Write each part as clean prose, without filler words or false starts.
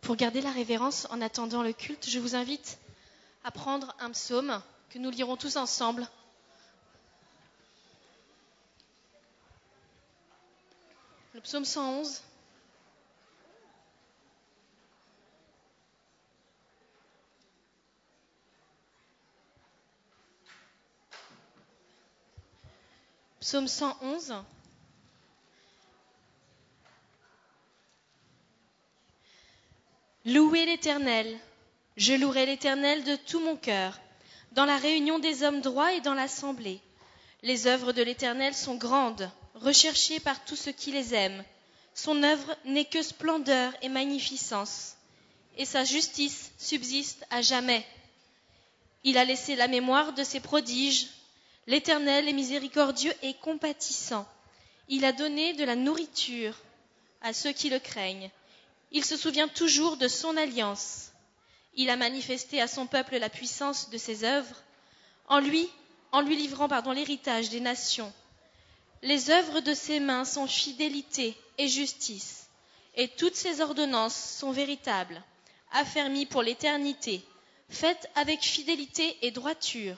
Pour garder la révérence en attendant le culte, je vous invite à prendre un psaume que nous lirons tous ensemble. Le psaume 111. Psaume 111. Louez l'Éternel. Je louerai l'Éternel de tout mon cœur, dans la réunion des hommes droits et dans l'assemblée. Les œuvres de l'Éternel sont grandes, recherchées par tous ceux qui les aiment. Son œuvre n'est que splendeur et magnificence, et sa justice subsiste à jamais. Il a laissé la mémoire de ses prodiges. L'Éternel est miséricordieux et compatissant. Il a donné de la nourriture à ceux qui le craignent. Il se souvient toujours de son alliance. Il a manifesté à son peuple la puissance de ses œuvres, en lui livrant l'héritage des nations. Les œuvres de ses mains sont fidélité et justice, et toutes ses ordonnances sont véritables, affermies pour l'éternité, faites avec fidélité et droiture.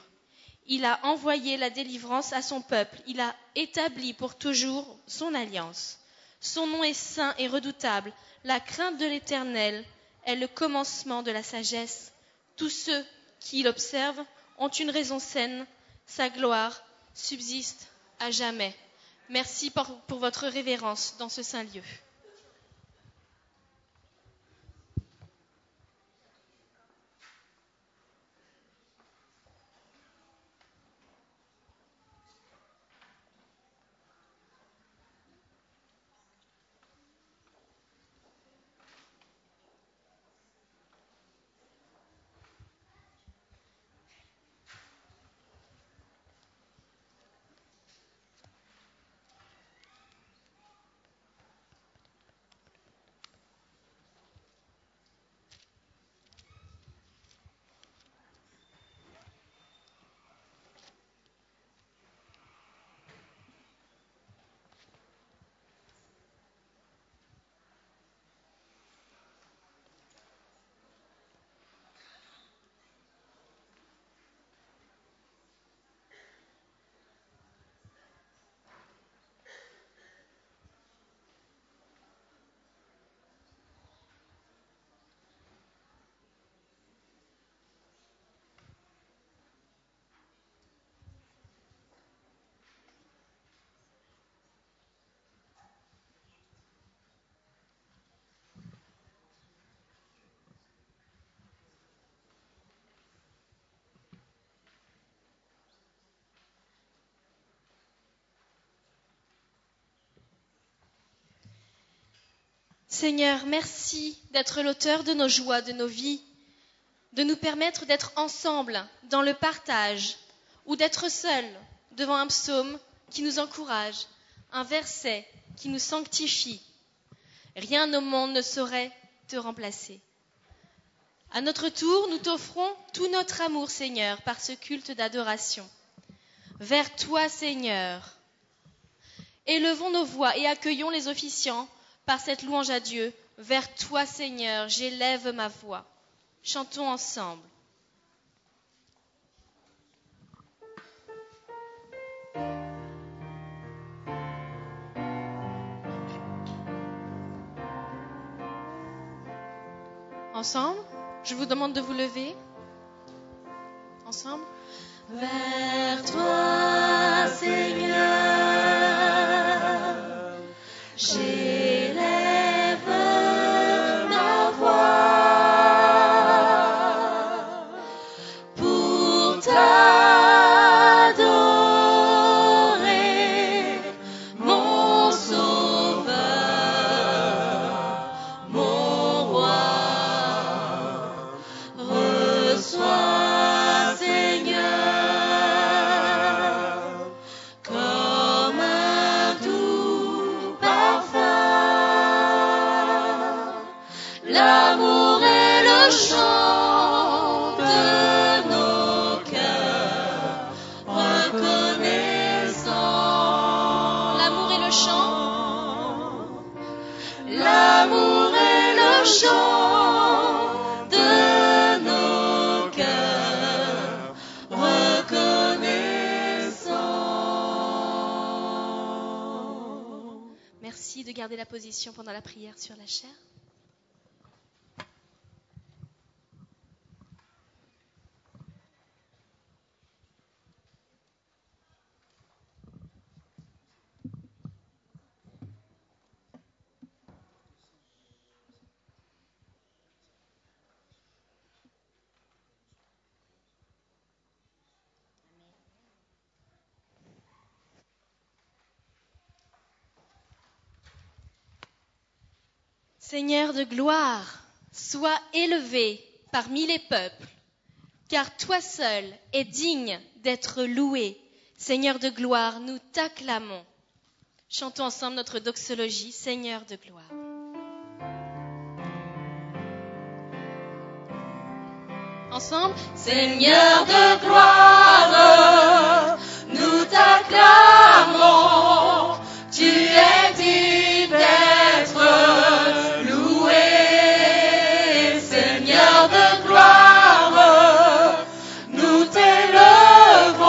Il a envoyé la délivrance à son peuple, il a établi pour toujours son alliance. Son nom est saint et redoutable. La crainte de l'Éternel est le commencement de la sagesse. Tous ceux qui l'observent ont une raison saine. Sa gloire subsiste à jamais. Merci pour votre révérence dans ce saint lieu. Seigneur, merci d'être l'auteur de nos joies, de nos vies, de nous permettre d'être ensemble dans le partage ou d'être seuls devant un psaume qui nous encourage, un verset qui nous sanctifie. Rien au monde ne saurait te remplacer. À notre tour, nous t'offrons tout notre amour, Seigneur, par ce culte d'adoration. Vers toi, Seigneur, élevons nos voix et accueillons les officiants par cette louange à Dieu. Vers toi, Seigneur, j'élève ma voix. Chantons ensemble. Ensemble, je vous demande de vous lever. Ensemble. Vers toi, Seigneur, j'élève ma voix pour t'adorer, mon Sauveur, mon Roi. Reçois, Seigneur, comme un doux parfum. garder la position pendant la prière sur la chaire. Seigneur de gloire, sois élevé parmi les peuples, car toi seul es digne d'être loué. Seigneur de gloire, nous t'acclamons. Chantons ensemble notre doxologie, Seigneur de gloire. Ensemble, Seigneur de gloire, nous t'acclamons, tu es digne d'être loué. Seigneur de gloire, nous t'élevons,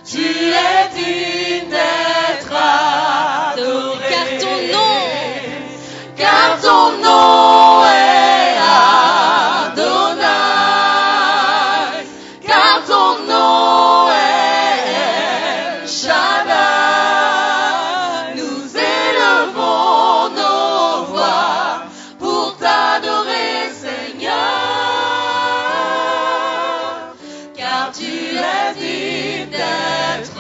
tu es digne d'être adoré. Car ton nom est Adonai, car ton nom est El Shaddai. Nous élevons nos voix pour t'adorer, Seigneur, car tu es digne d'être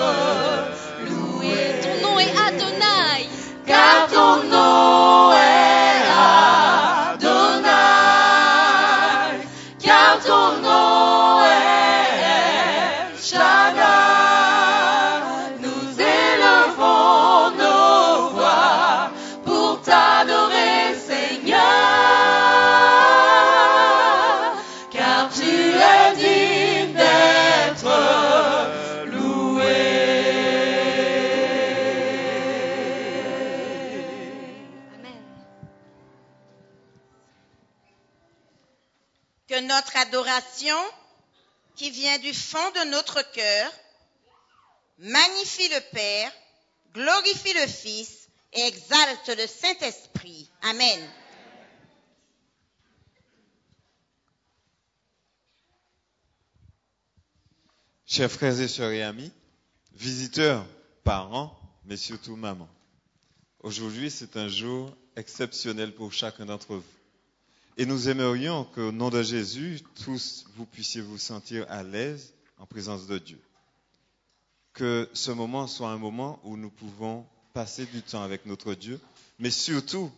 loué. Ton nom est Adonai, car ton nom est Adonai, car ton nom est El Shaddai. Nous élevons nos voix pour t'adorer, Seigneur, car tu es digne d'être loué. Amen. Que notre adoration, qui vient du fond de notre cœur, magnifie le Père, glorifie le Fils et exalte le Saint-Esprit. Amen. Chers frères et sœurs et amis, visiteurs, parents, mais surtout mamans. Aujourd'hui, c'est un jour exceptionnel pour chacun d'entre vous. Et nous aimerions qu'au nom de Jésus, tous vous puissiez vous sentir à l'aise en présence de Dieu. Que ce moment soit un moment où nous pouvons passer du temps avec notre Dieu, mais surtout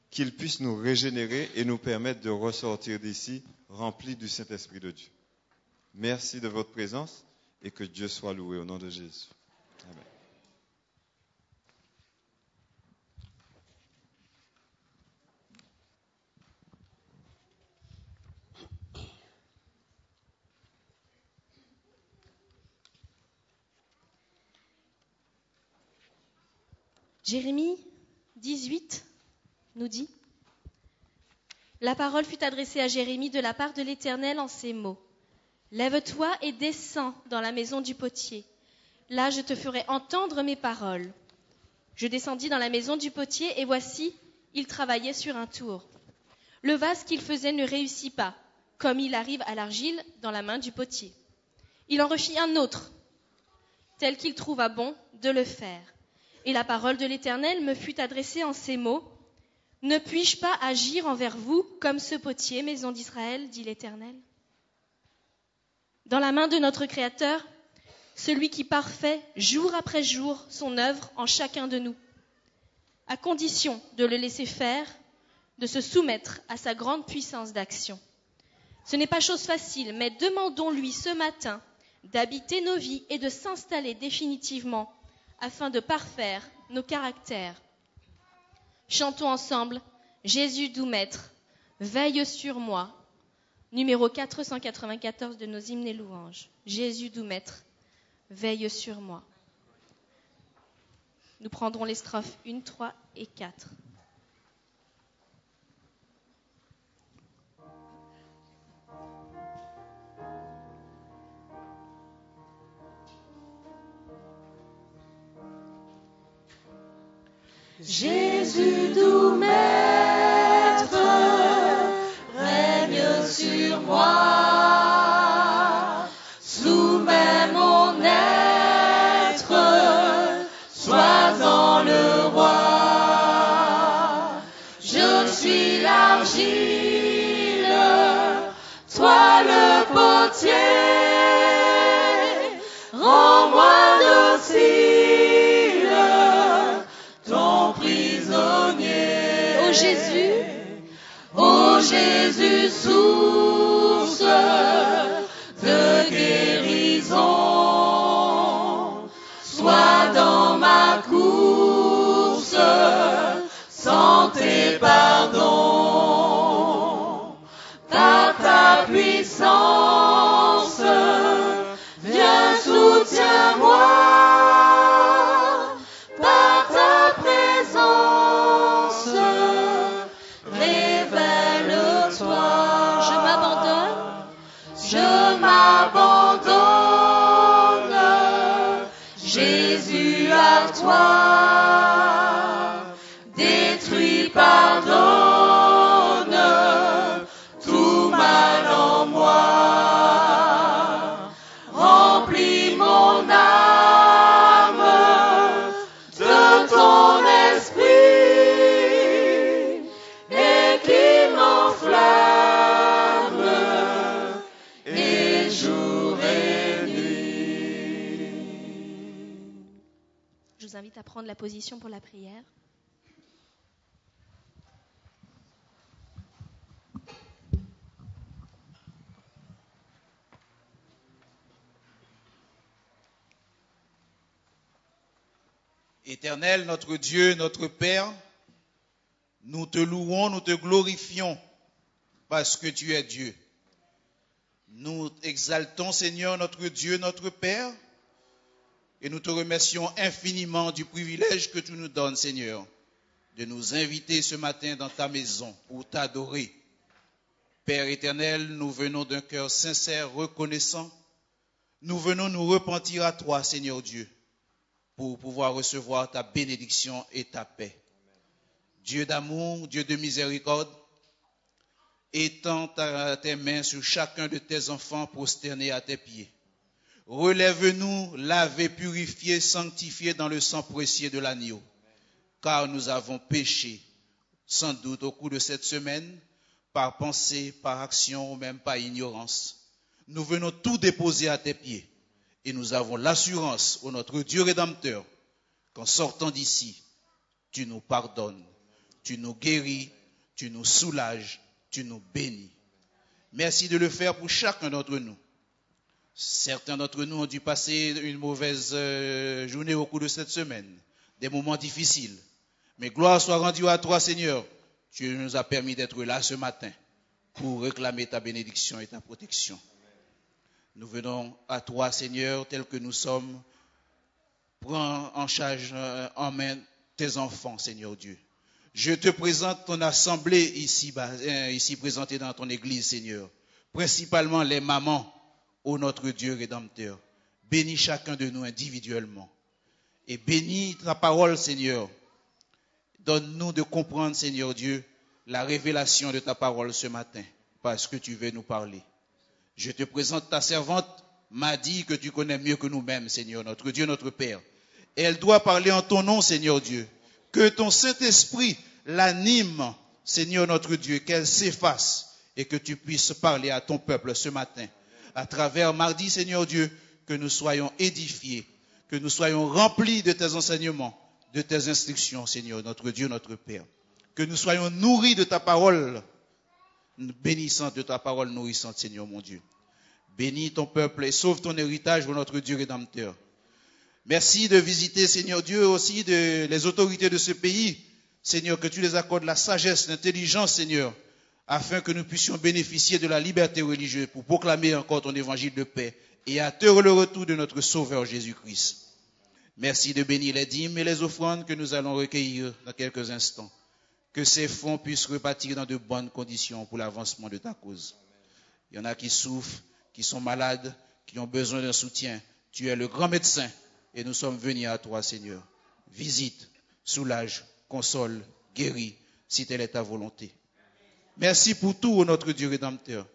qu'il puisse nous régénérer et nous permettre de ressortir d'ici remplis du Saint-Esprit de Dieu. Merci de votre présence et que Dieu soit loué au nom de Jésus. Amen. Jérémie 18 nous dit « La parole fut adressée à Jérémie de la part de l'Éternel en ces mots. Lève-toi et descends dans la maison du potier. Là, je te ferai entendre mes paroles. Je descendis dans la maison du potier et voici, il travaillait sur un tour. Le vase qu'il faisait ne réussit pas, comme il arrive à l'argile dans la main du potier. Il en refit un autre, tel qu'il trouva bon de le faire. Et la parole de l'Éternel me fut adressée en ces mots. Ne puis-je pas agir envers vous comme ce potier, maison d'Israël, dit l'Éternel? Dans la main de notre Créateur, celui qui parfait jour après jour son œuvre en chacun de nous, à condition de le laisser faire, de se soumettre à sa grande puissance d'action. Ce n'est pas chose facile, mais demandons-lui ce matin d'habiter nos vies et de s'installer définitivement afin de parfaire nos caractères. Chantons ensemble « Jésus doux maître, veille sur moi ». Numéro 494 de nos hymnes et louanges. « Jésus doux maître, veille sur moi ». Nous prendrons les strophes 1, 3 et 4. Jésus doux maître, règne sur moi, soumets mon être, sois-en le roi. Je suis l'argile, toi le potier, rends-moi docile, ton prisonnier. Ô Jésus, Ô Jésus, source de guérison, sois dans ma course, santé, pardon. Par ta puissance, viens, soutiens-moi. Par ta présence, révèle-toi. je m'abandonne. Je m'abandonne, Jésus, à toi. Détruis, pardonne tout mal en moi. Remplis mon âme de ton esprit et qui m'enflamme et jour et nuit. Je vous invite à prendre la position pour la prière. Éternel, notre Dieu, notre Père, nous te louons, nous te glorifions parce que tu es Dieu. Nous exaltons, Seigneur, notre Dieu, notre Père, et nous te remercions infiniment du privilège que tu nous donnes, Seigneur, de nous inviter ce matin dans ta maison pour t'adorer. Père éternel, nous venons d'un cœur sincère, reconnaissant. Nous venons nous repentir à toi, Seigneur Dieu, pour pouvoir recevoir ta bénédiction et ta paix. Dieu d'amour, Dieu de miséricorde, étends tes mains sur chacun de tes enfants prosternés à tes pieds. Relève-nous, lavés, purifiés, sanctifiés dans le sang précieux de l'agneau, car nous avons péché, sans doute au cours de cette semaine, par pensée, par action ou même par ignorance. Nous venons tout déposer à tes pieds. Et nous avons l'assurance, ô notre Dieu rédempteur, qu'en sortant d'ici, tu nous pardonnes, tu nous guéris, tu nous soulages, tu nous bénis. Merci de le faire pour chacun d'entre nous. Certains d'entre nous ont dû passer une mauvaise journée au cours de cette semaine, des moments difficiles. Mais gloire soit rendue à toi, Seigneur. Tu nous as permis d'être là ce matin pour réclamer ta bénédiction et ta protection. Nous venons à toi, Seigneur, tel que nous sommes. Prends en charge, en main tes enfants, Seigneur Dieu. Je te présente ton assemblée ici présentée dans ton église, Seigneur. Principalement les mamans, ô notre Dieu rédempteur. Bénis chacun de nous individuellement. Et bénis ta parole, Seigneur. Donne-nous de comprendre, Seigneur Dieu, la révélation de ta parole ce matin, parce que tu veux nous parler. Je te présente ta servante, Madi, que tu connais mieux que nous-mêmes, Seigneur, notre Dieu, notre Père. Et elle doit parler en ton nom, Seigneur Dieu. Que ton Saint-Esprit l'anime, Seigneur, notre Dieu, qu'elle s'efface et que tu puisses parler à ton peuple ce matin. À travers mardi, Seigneur Dieu, que nous soyons édifiés, que nous soyons remplis de tes enseignements, de tes instructions, Seigneur, notre Dieu, notre Père. Que nous soyons nourris de ta parole, bénissante de ta parole nourrissante, Seigneur mon Dieu. Bénis ton peuple et sauve ton héritage, ô notre Dieu rédempteur. Merci de visiter, Seigneur Dieu, aussi les autorités de ce pays. Seigneur, que tu les accordes la sagesse, l'intelligence, Seigneur, afin que nous puissions bénéficier de la liberté religieuse pour proclamer encore ton évangile de paix et attendre le retour de notre Sauveur Jésus-Christ. Merci de bénir les dîmes et les offrandes que nous allons recueillir dans quelques instants. Que ces fonds puissent repartir dans de bonnes conditions pour l'avancement de ta cause. Il y en a qui souffrent, qui sont malades, qui ont besoin d'un soutien. Tu es le grand médecin et nous sommes venus à toi, Seigneur. Visite, soulage, console, guéris, si telle est ta volonté. Merci pour tout, ô notre Dieu rédempteur.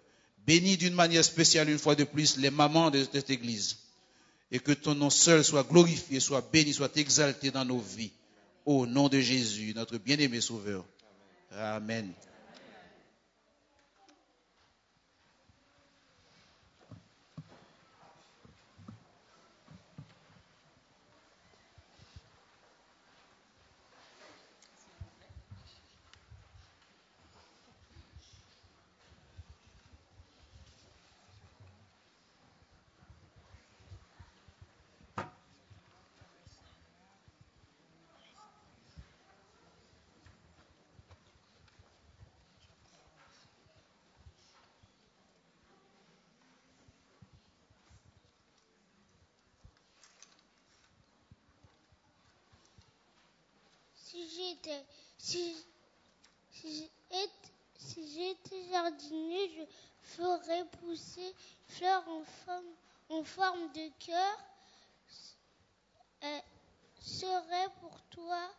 Bénis d'une manière spéciale une fois de plus les mamans de cette église. Et que ton nom seul soit glorifié, soit béni, soit exalté dans nos vies. Au nom de Jésus, notre bien-aimé Sauveur. Amen. Si j'étais jardinier, je ferais pousser fleurs en forme de cœur. Serait pour toi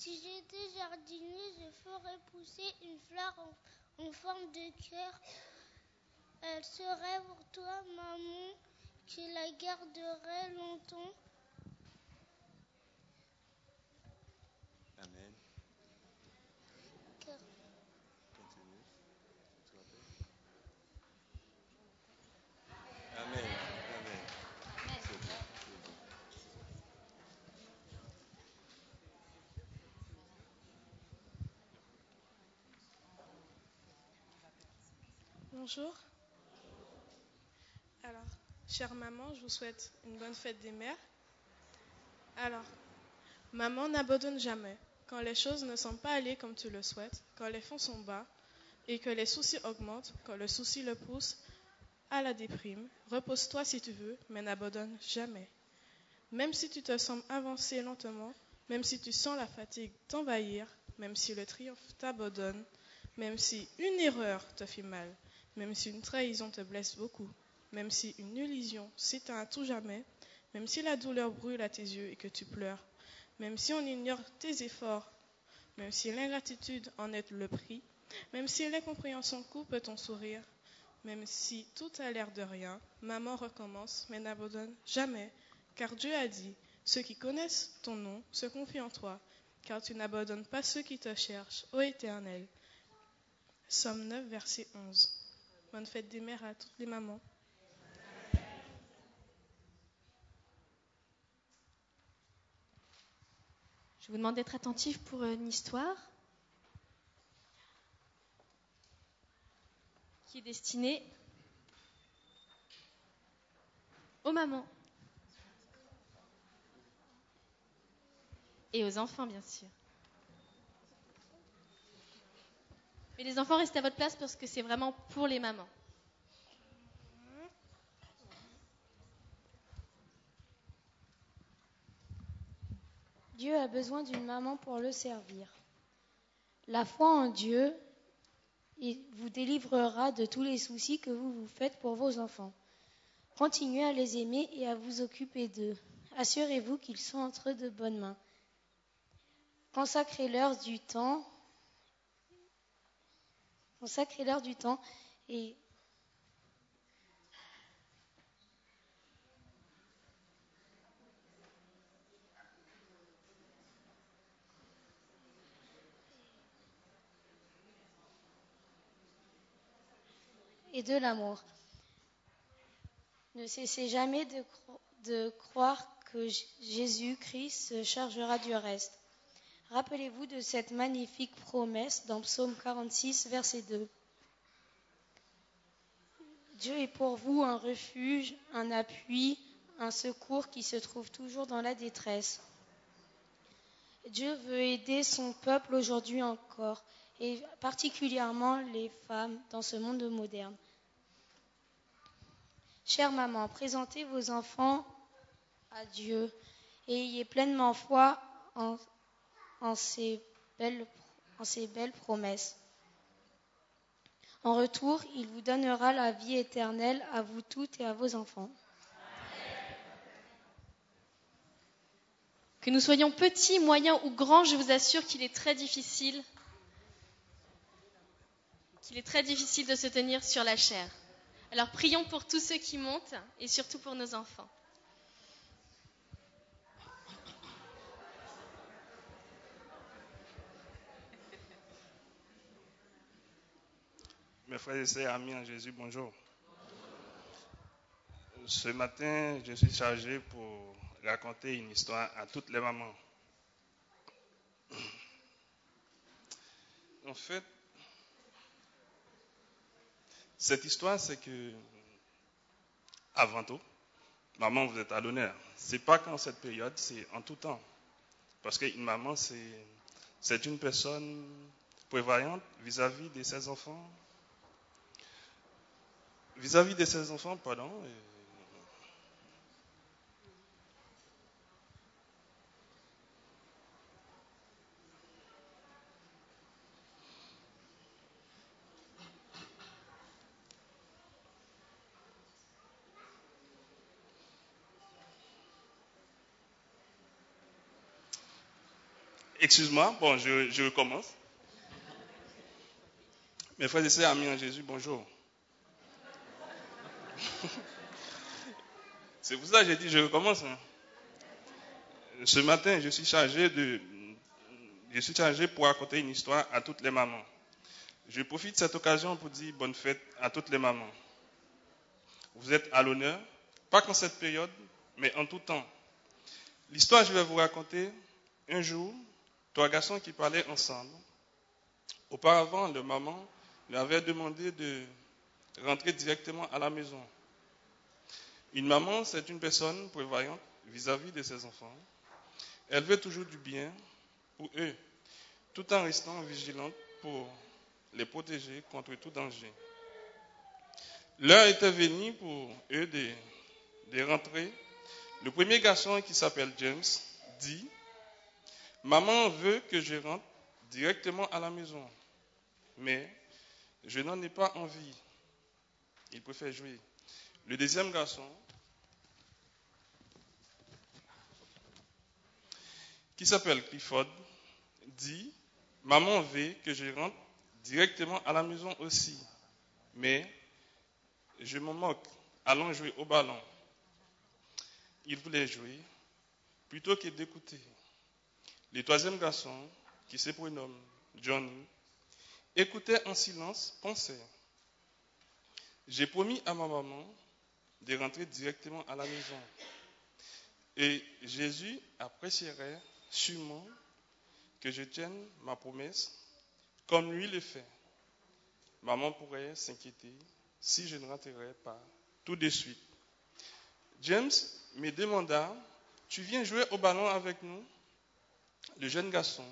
Si j'étais jardinier, je ferais pousser une fleur en forme de cœur. Elle serait pour toi, maman, qui la garderait longtemps. Amen. Car Continue. Amen. Amen. C'est bon. Bonjour. Alors, chère maman, je vous souhaite une bonne fête des mères. Alors, maman n'abandonne jamais. Quand les choses ne semblent pas aller comme tu le souhaites, quand les fonds sont bas et que les soucis augmentent, quand le souci le pousse à la déprime, repose-toi si tu veux, mais n'abandonne jamais. Même si tu te sembles avancer lentement, même si tu sens la fatigue t'envahir, même si le triomphe t'abandonne, même si une erreur te fait mal, même si une trahison te blesse beaucoup, même si une illusion s'éteint à tout jamais, même si la douleur brûle à tes yeux et que tu pleures, même si on ignore tes efforts, même si l'ingratitude en est le prix, même si l'incompréhension coupe ton sourire, même si tout a l'air de rien, maman recommence, mais n'abandonne jamais, car Dieu a dit, ceux qui connaissent ton nom se confient en toi, car tu n'abandonnes pas ceux qui te cherchent, ô Éternel. Somme 9, verset 11. Bonne fête des mères à toutes les mamans. Je vous demande d'être attentifs pour une histoire qui est destinée aux mamans et aux enfants, bien sûr. Mais les enfants, restez à votre place parce que c'est vraiment pour les mamans. Dieu a besoin d'une maman pour le servir. La foi en Dieu vous délivrera de tous les soucis que vous vous faites pour vos enfants. Continuez à les aimer et à vous occuper d'eux. Assurez-vous qu'ils sont entre de bonnes mains. Consacrez-leur du temps et de l'amour. Ne cessez jamais de croire que Jésus-Christ se chargera du reste. Rappelez-vous de cette magnifique promesse dans Psaume 46, verset 2. Dieu est pour vous un refuge, un appui, un secours qui se trouve toujours dans la détresse. Dieu veut aider son peuple aujourd'hui encore, et particulièrement les femmes dans ce monde moderne. Chère maman, présentez vos enfants à Dieu et ayez pleinement foi en ses belles promesses. En retour, il vous donnera la vie éternelle à vous toutes et à vos enfants. Que nous soyons petits, moyens ou grands, je vous assure qu'il est très difficile de se tenir sur la chair. Alors prions pour tous ceux qui montent et surtout pour nos enfants. Mes frères et sœurs, amis en Jésus, bonjour. Ce matin, je suis chargé pour raconter une histoire à toutes les mamans. En fait, cette histoire, c'est que, avant tout, maman, vous êtes à l'honneur. C'est pas qu'en cette période, c'est en tout temps. Parce qu'une maman, c'est une personne prévoyante vis-à-vis de ses enfants. Vis-à-vis de ses enfants, pardon. Excuse-moi, bon, je recommence. Mes frères et sœurs, amis en Jésus, bonjour. C'est pour ça que j'ai dit je recommence. Ce matin, je suis chargé pour raconter une histoire à toutes les mamans. Je profite de cette occasion pour dire bonne fête à toutes les mamans. Vous êtes à l'honneur, pas qu'en cette période, mais en tout temps. L'histoire que je vais vous raconter, un jour, 3 garçons qui parlaient ensemble. Auparavant, leur maman lui avait demandé de rentrer directement à la maison. Une maman, c'est une personne prévoyante vis-à-vis de ses enfants. Elle veut toujours du bien pour eux, tout en restant vigilante pour les protéger contre tout danger. L'heure était venue pour eux de rentrer. Le premier garçon, qui s'appelle James, dit « Maman veut que je rentre directement à la maison, mais je n'en ai pas envie. » Il préfère jouer. Le deuxième garçon, qui s'appelle Clifford, dit « Maman veut que je rentre directement à la maison aussi, mais je m'en moque, allons jouer au ballon. » Il voulait jouer plutôt que d'écouter. Le troisième garçon, qui se prénomme Johnny, écoutait en silence, pensait « J'ai promis à ma maman de rentrer directement à la maison. Et Jésus apprécierait sûrement que je tienne ma promesse comme lui le fait. Maman pourrait s'inquiéter si je ne rentrerais pas tout de suite. » James me demanda « Tu viens jouer au ballon avec nous ?» Le jeune garçon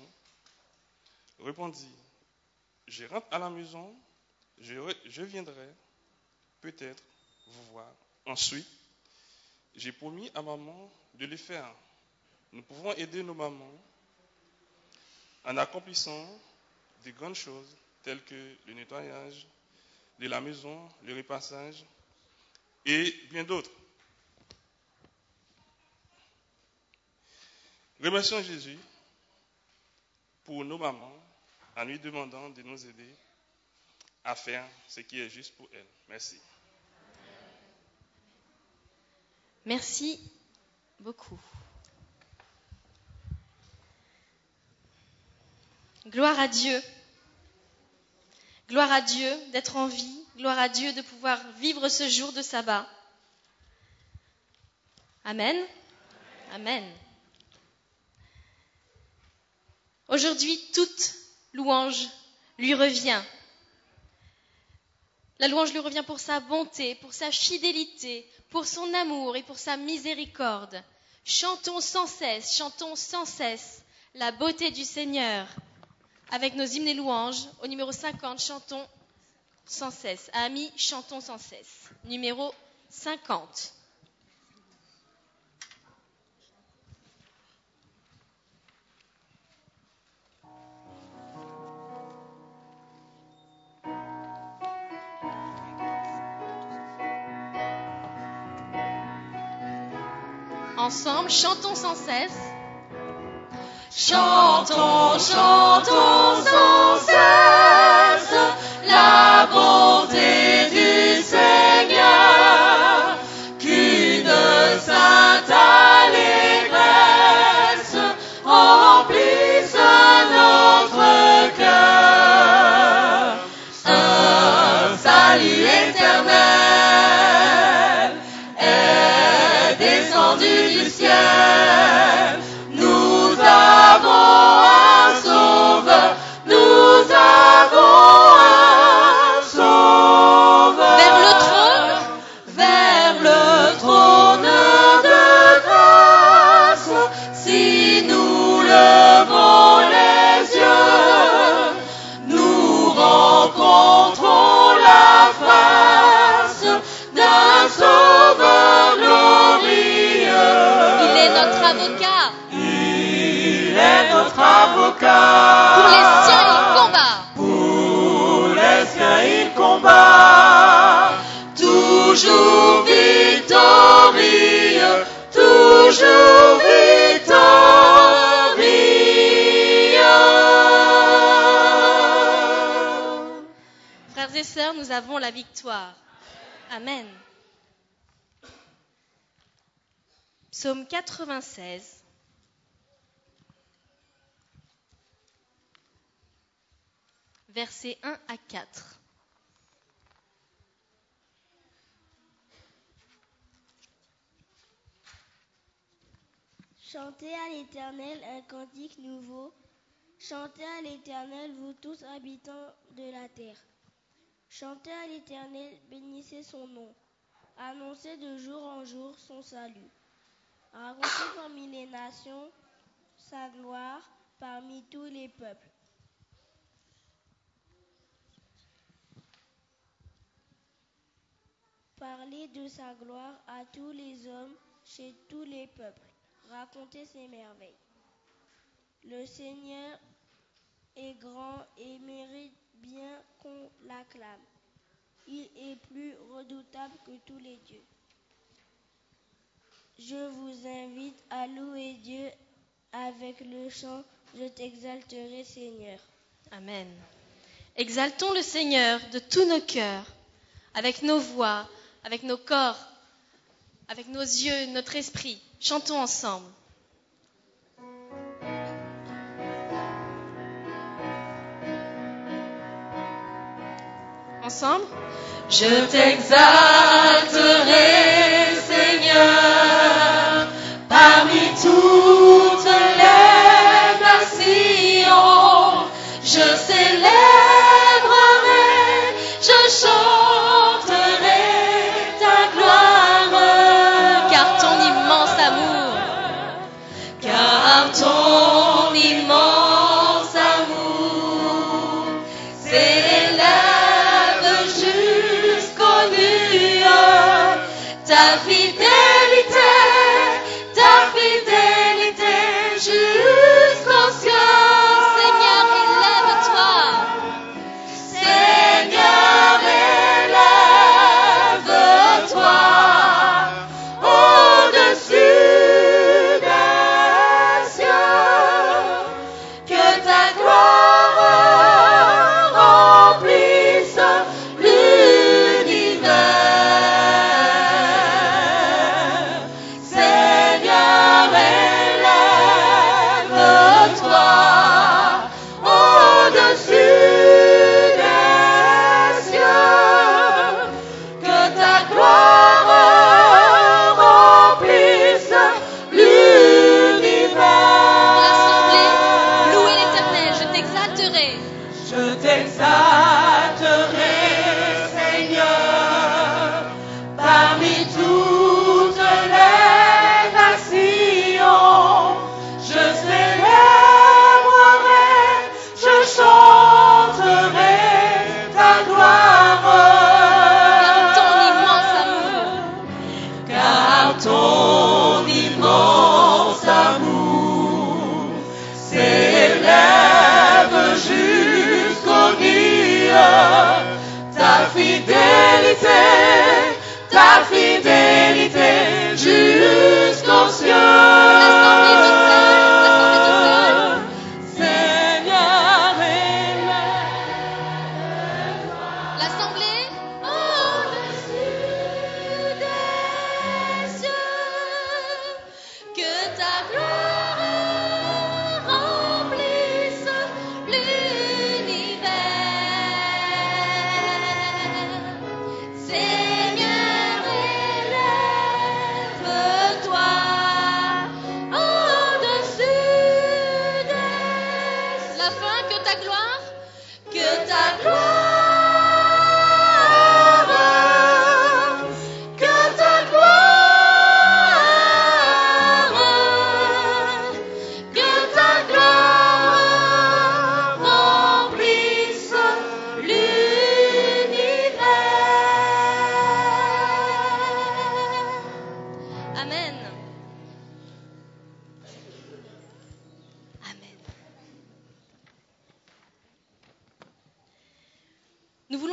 répondit « Je rentre à la maison, je viendrai peut-être vous voir. Ensuite, j'ai promis à maman de le faire. Nous pouvons aider nos mamans en accomplissant de grandes choses telles que le nettoyage de la maison, le repassage et bien d'autres. Remercions Jésus pour nos mamans en lui demandant de nous aider à faire ce qui est juste pour elles. Merci. Merci beaucoup. Gloire à Dieu. Gloire à Dieu d'être en vie. Gloire à Dieu de pouvoir vivre ce jour de sabbat. Amen. Amen. Aujourd'hui, toute louange lui revient. La louange lui revient pour sa bonté, pour sa fidélité, pour son amour et pour sa miséricorde. Chantons sans cesse la beauté du Seigneur. Avec nos hymnes et louanges, au numéro 50, chantons sans cesse. Amis, chantons sans cesse. Numéro 50. Ensemble, chantons sans cesse. Chantons, chantons sans cesse la bonté du Seigneur, qu'une sainte allégresse remplisse notre cœur. Un salut éternel est descendu du ciel. Nous avons un sauveur, nous avons un sauveur. Vers le trône de grâce, si nous levons les yeux, nous rencontrons la face d'un sauveur glorieux. Il est notre avocat. Il est notre avocat. Pour les siens, il combat. Pour les siens, il combat. Toujours victorieux, toujours victorieux. Frères et sœurs, nous avons la victoire. Amen. Psaume 96. Versets 1 à 4. Chantez à l'Éternel un cantique nouveau. Chantez à l'Éternel, vous tous habitants de la terre. Chantez à l'Éternel, bénissez son nom. Annoncez de jour en jour son salut. Racontez parmi les nations sa gloire parmi tous les peuples. Parlez de sa gloire à tous les hommes, chez tous les peuples. Racontez ses merveilles. Le Seigneur est grand et mérite bien qu'on l'acclame. Il est plus redoutable que tous les dieux. Je vous invite à louer Dieu avec le chant « Je t'exalterai, Seigneur ». Amen. Exaltons le Seigneur de tous nos cœurs, avec nos voix, avec nos corps, avec nos yeux, notre esprit. Chantons ensemble. Ensemble. Je t'exalterai, Seigneur, parmi toutes les nations. Je célébrerai, je chanterai ta gloire. Car ton immense amour, car ton immense amour s'élève jusqu'aux nues. Ta fidélité jusqu'aux cieux. Seigneur, élève-toi. Seigneur, élève-toi au-dessus des cieux. Que ta gloire remplisse l'univers.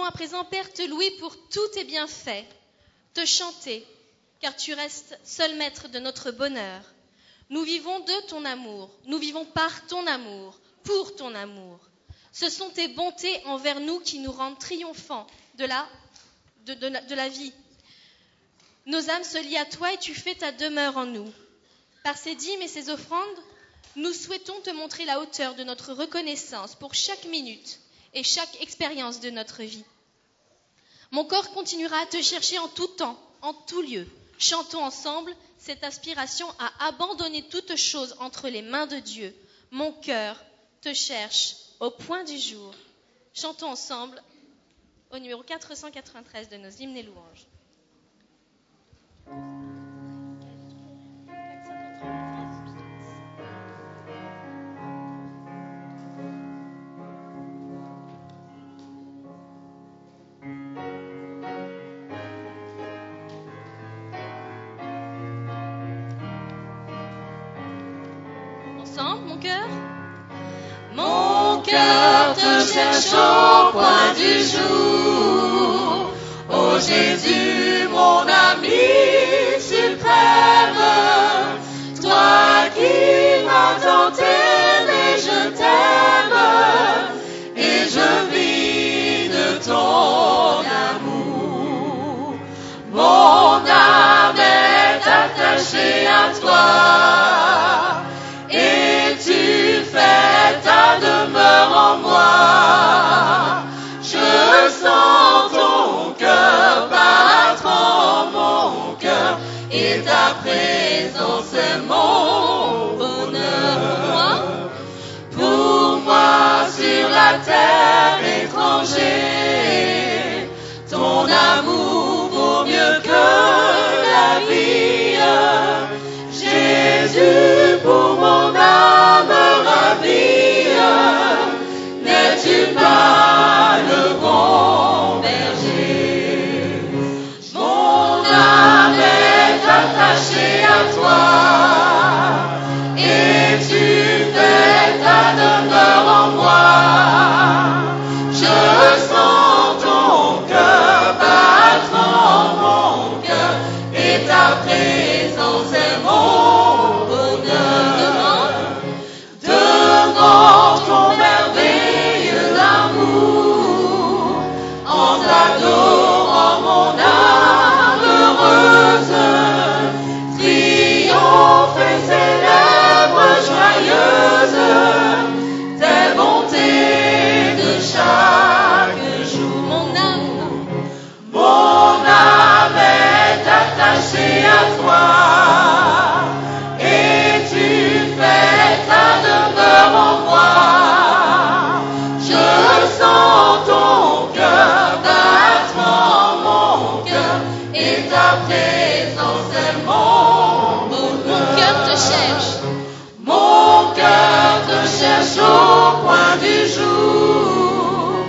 à présent, Père, te louer pour tous tes bienfaits, te chanter, car tu restes seul maître de notre bonheur. Nous vivons de ton amour, nous vivons par ton amour, pour ton amour. Ce sont tes bontés envers nous qui nous rendent triomphants de la vie. Nos âmes se lient à toi et tu fais ta demeure en nous. Par ces dîmes et ces offrandes, nous souhaitons te montrer la hauteur de notre reconnaissance pour chaque minute et chaque expérience de notre vie. Mon corps continuera à te chercher en tout temps, en tout lieu. Chantons ensemble cette aspiration à abandonner toute chose entre les mains de Dieu. Mon cœur te cherche au point du jour. Chantons ensemble au numéro 493 de nos hymnes et louanges. Mon cœur te cherche au point du jour. Ô Jésus, mon ami suprême, toi qui m'as tant aimé, je t'aime et je vis de ton amour. Mon âme est attachée à toi et tu fais ta demeure en moi. Je sens ton cœur battre en mon cœur et ta présence est mon bonheur. Pour moi sur la terre étranger, ton amour vaut mieux que la vie. Jésus, pour mon âme ravie, n'es-tu pas le bon berger? Mon âme est attachée à toi et tu fais ta demeure en moi. Je sens ton cœur battre en mon cœur et ta présence est mon bonheur. Devant ton merveilleux amour, en t'adorant mon âme heureuse, triomphe et célèbre joyeuse tes bontés de chaque jour. Mon âme est attachée à toi et tu fais ta demeure en moi. Je sens ton cœur battre en mon cœur et ta présence est mon bonheur. Mon cœur te cherche. Mon cœur te cherche au point du jour.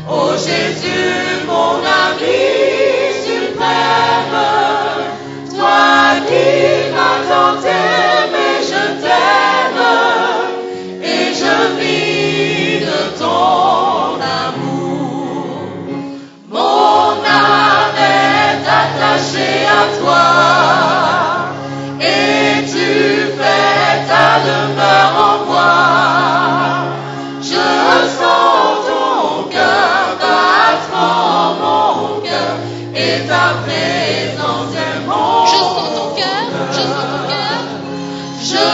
Ô Jésus, mon ami suprême, toi qui m'as tant aimé, je t'aime et je vis de ton amour. Mon âme est attachée à toi et tu fais ta demeure en moi. Je sens ton cœur battre en mon cœur et ta présence est mon Je sens ton cœur, je sens ton cœur. Je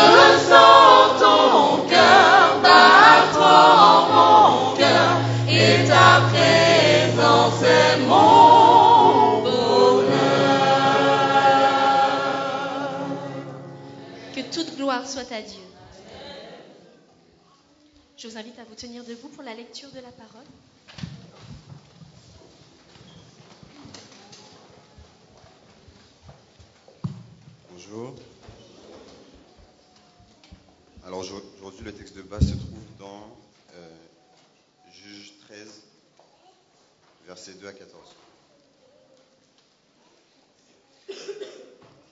sens ton cœur battre en mon cœur et ta présence est mon bonheur. Que toute gloire soit à Dieu. Je vous invite à vous tenir debout pour la lecture de la parole. Bonjour. Alors aujourd'hui, le texte de base se trouve dans Juges 13, versets 2 à 14.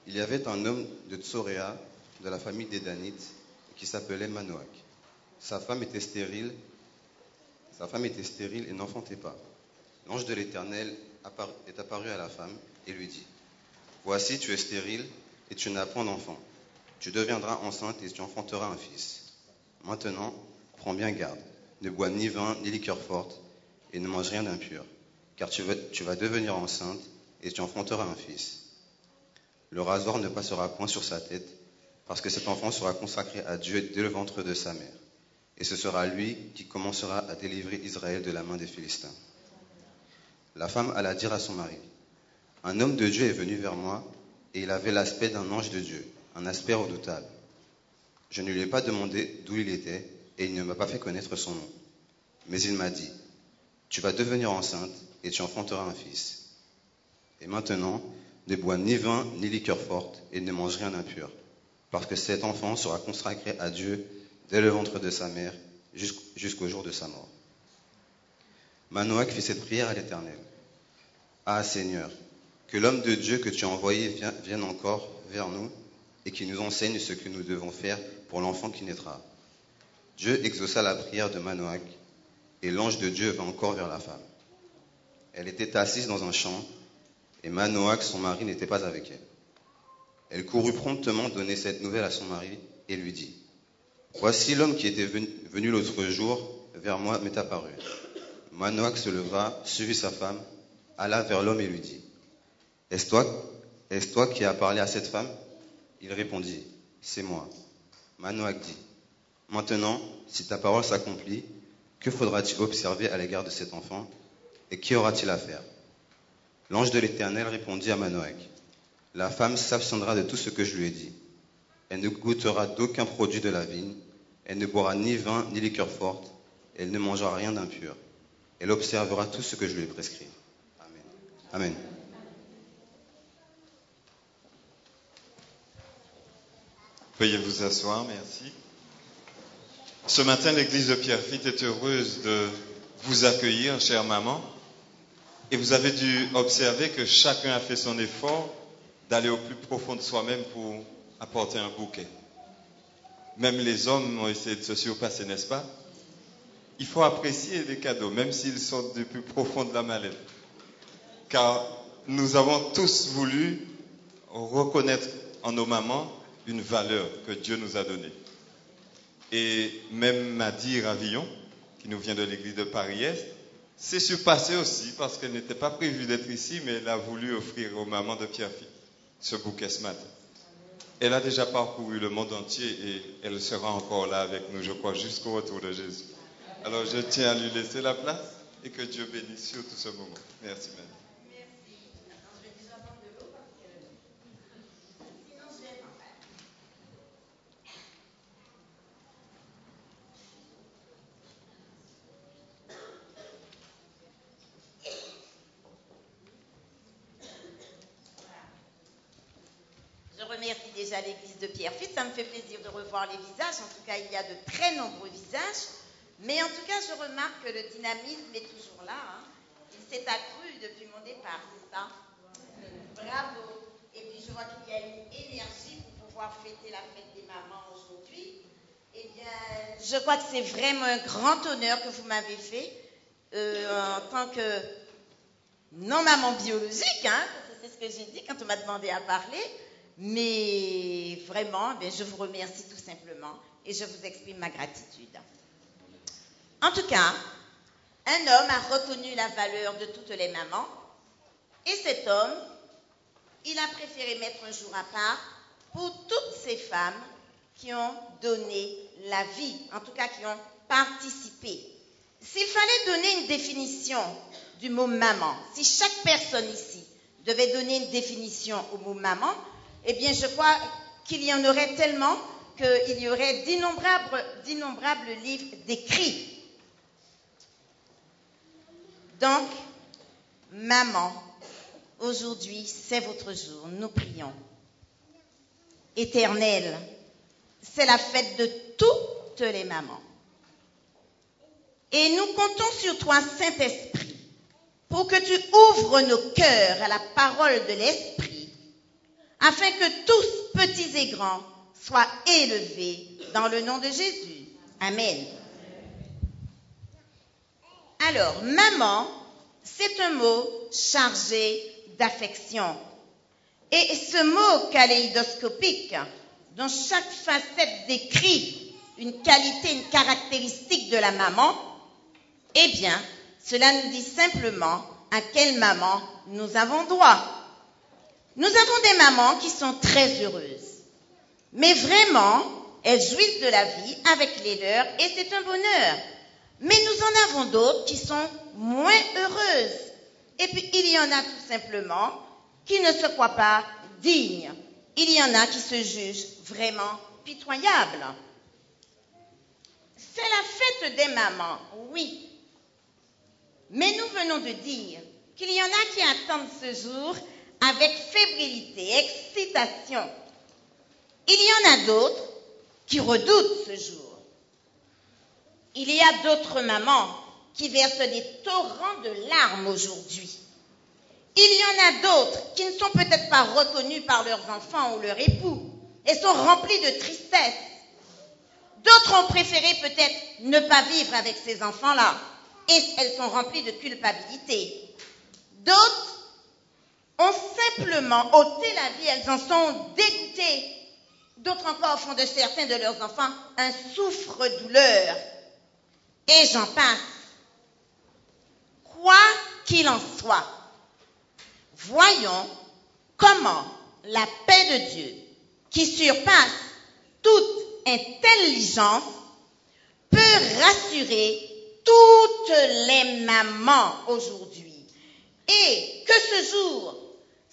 Il y avait un homme de Tsoréa, de la famille des Danites, qui s'appelait Manoach. Sa femme était stérile et n'enfantait pas. L'ange de l'Éternel est apparu à la femme et lui dit, « Voici, tu es stérile et tu n'as point d'enfant. Tu deviendras enceinte et tu enfanteras un fils. Maintenant, prends bien garde, ne bois ni vin ni liqueur forte et ne mange rien d'impur, car tu vas devenir enceinte et tu enfanteras un fils. Le rasoir ne passera point sur sa tête, parce que cet enfant sera consacré à Dieu dès le ventre de sa mère. Et ce sera lui qui commencera à délivrer Israël de la main des Philistins. » La femme alla dire à son mari, « Un homme de Dieu est venu vers moi, et il avait l'aspect d'un ange de Dieu, un aspect redoutable. Je ne lui ai pas demandé d'où il était, et il ne m'a pas fait connaître son nom. Mais il m'a dit, « Tu vas devenir enceinte, et tu enfanteras un fils. Et maintenant, ne bois ni vin ni liqueur forte, et ne mange rien d'impur, parce que cet enfant sera consacré à Dieu dès le ventre de sa mère, jusqu'au jour de sa mort. » Manoach fit cette prière à l'Éternel. « Ah Seigneur, que l'homme de Dieu que tu as envoyé vienne encore vers nous et qu'il nous enseigne ce que nous devons faire pour l'enfant qui naîtra. » Dieu exauça la prière de Manoach, et l'ange de Dieu vint encore vers la femme. Elle était assise dans un champ, et Manoach, son mari, n'était pas avec elle. Elle courut promptement donner cette nouvelle à son mari et lui dit, « Voici l'homme qui était venu l'autre jour vers moi m'est apparu. » Manoach se leva, suivit sa femme, alla vers l'homme et lui dit, « Est-ce toi qui as parlé à cette femme ?» Il répondit, « C'est moi. » Manoach dit, « Maintenant, si ta parole s'accomplit, que faudra-t-il observer à l'égard de cet enfant, et qu'y aura-t-il à faire ?» L'ange de l'Éternel répondit à Manoach, « La femme s'abstiendra de tout ce que je lui ai dit. Elle ne goûtera d'aucun produit de la vigne, elle ne boira ni vin ni liqueur forte, elle ne mangera rien d'impur. Elle observera tout ce que je lui ai prescrit. » Amen. Amen. Veuillez vous asseoir, merci. Ce matin, l'église de Pierrefitte est heureuse de vous accueillir, chère maman. Et vous avez dû observer que chacun a fait son effort d'aller au plus profond de soi-même pour apporter un bouquet. Même les hommes ont essayé de se surpasser, n'est-ce pas? Il faut apprécier les cadeaux, même s'ils sortent du plus profond de la mallette. Car nous avons tous voulu reconnaître en nos mamans une valeur que Dieu nous a donnée. Et même Maddy Ravillon, qui nous vient de l'église de Paris-Est, s'est surpassée aussi parce qu'elle n'était pas prévue d'être ici, mais elle a voulu offrir aux mamans de Pierrefitte ce bouquet ce matin. Elle a déjà parcouru le monde entier et elle sera encore là avec nous, je crois, jusqu'au retour de Jésus. Alors je tiens à lui laisser la place et que Dieu bénisse surtout ce moment. Merci, Maddy. Je remercie déjà l'église de Pierrefitte. Ça me fait plaisir de revoir les visages. En tout cas, il y a de très nombreux visages. Mais en tout cas, je remarque que le dynamisme est toujours là. Hein. Il s'est accru depuis mon départ, c'est ça? Bravo. Et puis, je vois qu'il y a une énergie pour pouvoir fêter la fête des mamans aujourd'hui. Eh bien, je crois que c'est vraiment un grand honneur que vous m'avez fait en tant que non-maman biologique, hein, c'est ce que j'ai dit quand on m'a demandé à parler. Mais vraiment, je vous remercie tout simplement et je vous exprime ma gratitude. En tout cas, un homme a reconnu la valeur de toutes les mamans et cet homme, il a préféré mettre un jour à part pour toutes ces femmes qui ont donné la vie, en tout cas qui ont participé. S'il fallait donner une définition du mot maman, si chaque personne ici devait donner une définition au mot maman, eh bien, je crois qu'il y en aurait tellement qu'il y aurait d'innombrables livres d'écrits. Donc, maman, aujourd'hui, c'est votre jour. Nous prions. Éternel, c'est la fête de toutes les mamans. Et nous comptons sur toi, Saint-Esprit, pour que tu ouvres nos cœurs à la parole de l'Esprit, afin que tous, petits et grands, soient élevés dans le nom de Jésus. Amen. Alors, maman, c'est un mot chargé d'affection. Et ce mot kaléidoscopique, dont chaque facette décrit une qualité, une caractéristique de la maman, eh bien, cela nous dit simplement à quelle maman nous avons droit. Nous avons des mamans qui sont très heureuses, mais vraiment, elles jouissent de la vie avec les leurs et c'est un bonheur. Mais nous en avons d'autres qui sont moins heureuses. Et puis, il y en a tout simplement qui ne se croient pas dignes. Il y en a qui se jugent vraiment pitoyables. C'est la fête des mamans, oui. Mais nous venons de dire qu'il y en a qui attendent ce jour avec fébrilité, excitation. Il y en a d'autres qui redoutent ce jour. Il y a d'autres mamans qui versent des torrents de larmes aujourd'hui. Il y en a d'autres qui ne sont peut-être pas reconnues par leurs enfants ou leur époux et sont remplies de tristesse. D'autres ont préféré peut-être ne pas vivre avec ces enfants-là et elles sont remplies de culpabilité. D'autres ont simplement ôté la vie, elles en sont dégoûtées. D'autres encore font de certains de leurs enfants un souffre-douleur. Et j'en passe. Quoi qu'il en soit, voyons comment la paix de Dieu, qui surpasse toute intelligence, peut rassurer toutes les mamans aujourd'hui. Et que ce jour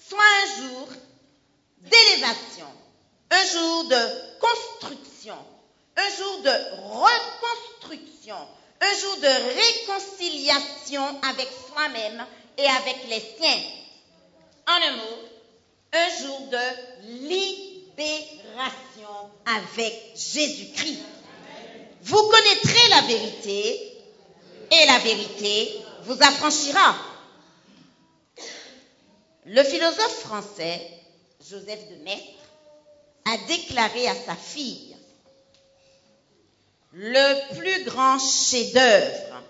soit un jour d'élévation, un jour de construction, un jour de reconstruction, un jour de réconciliation avec soi-même et avec les siens. En un mot, un jour de libération avec Jésus-Christ. Vous connaîtrez la vérité et la vérité vous affranchira. Le philosophe français Joseph de Maistre a déclaré à sa fille: le plus grand chef-d'œuvre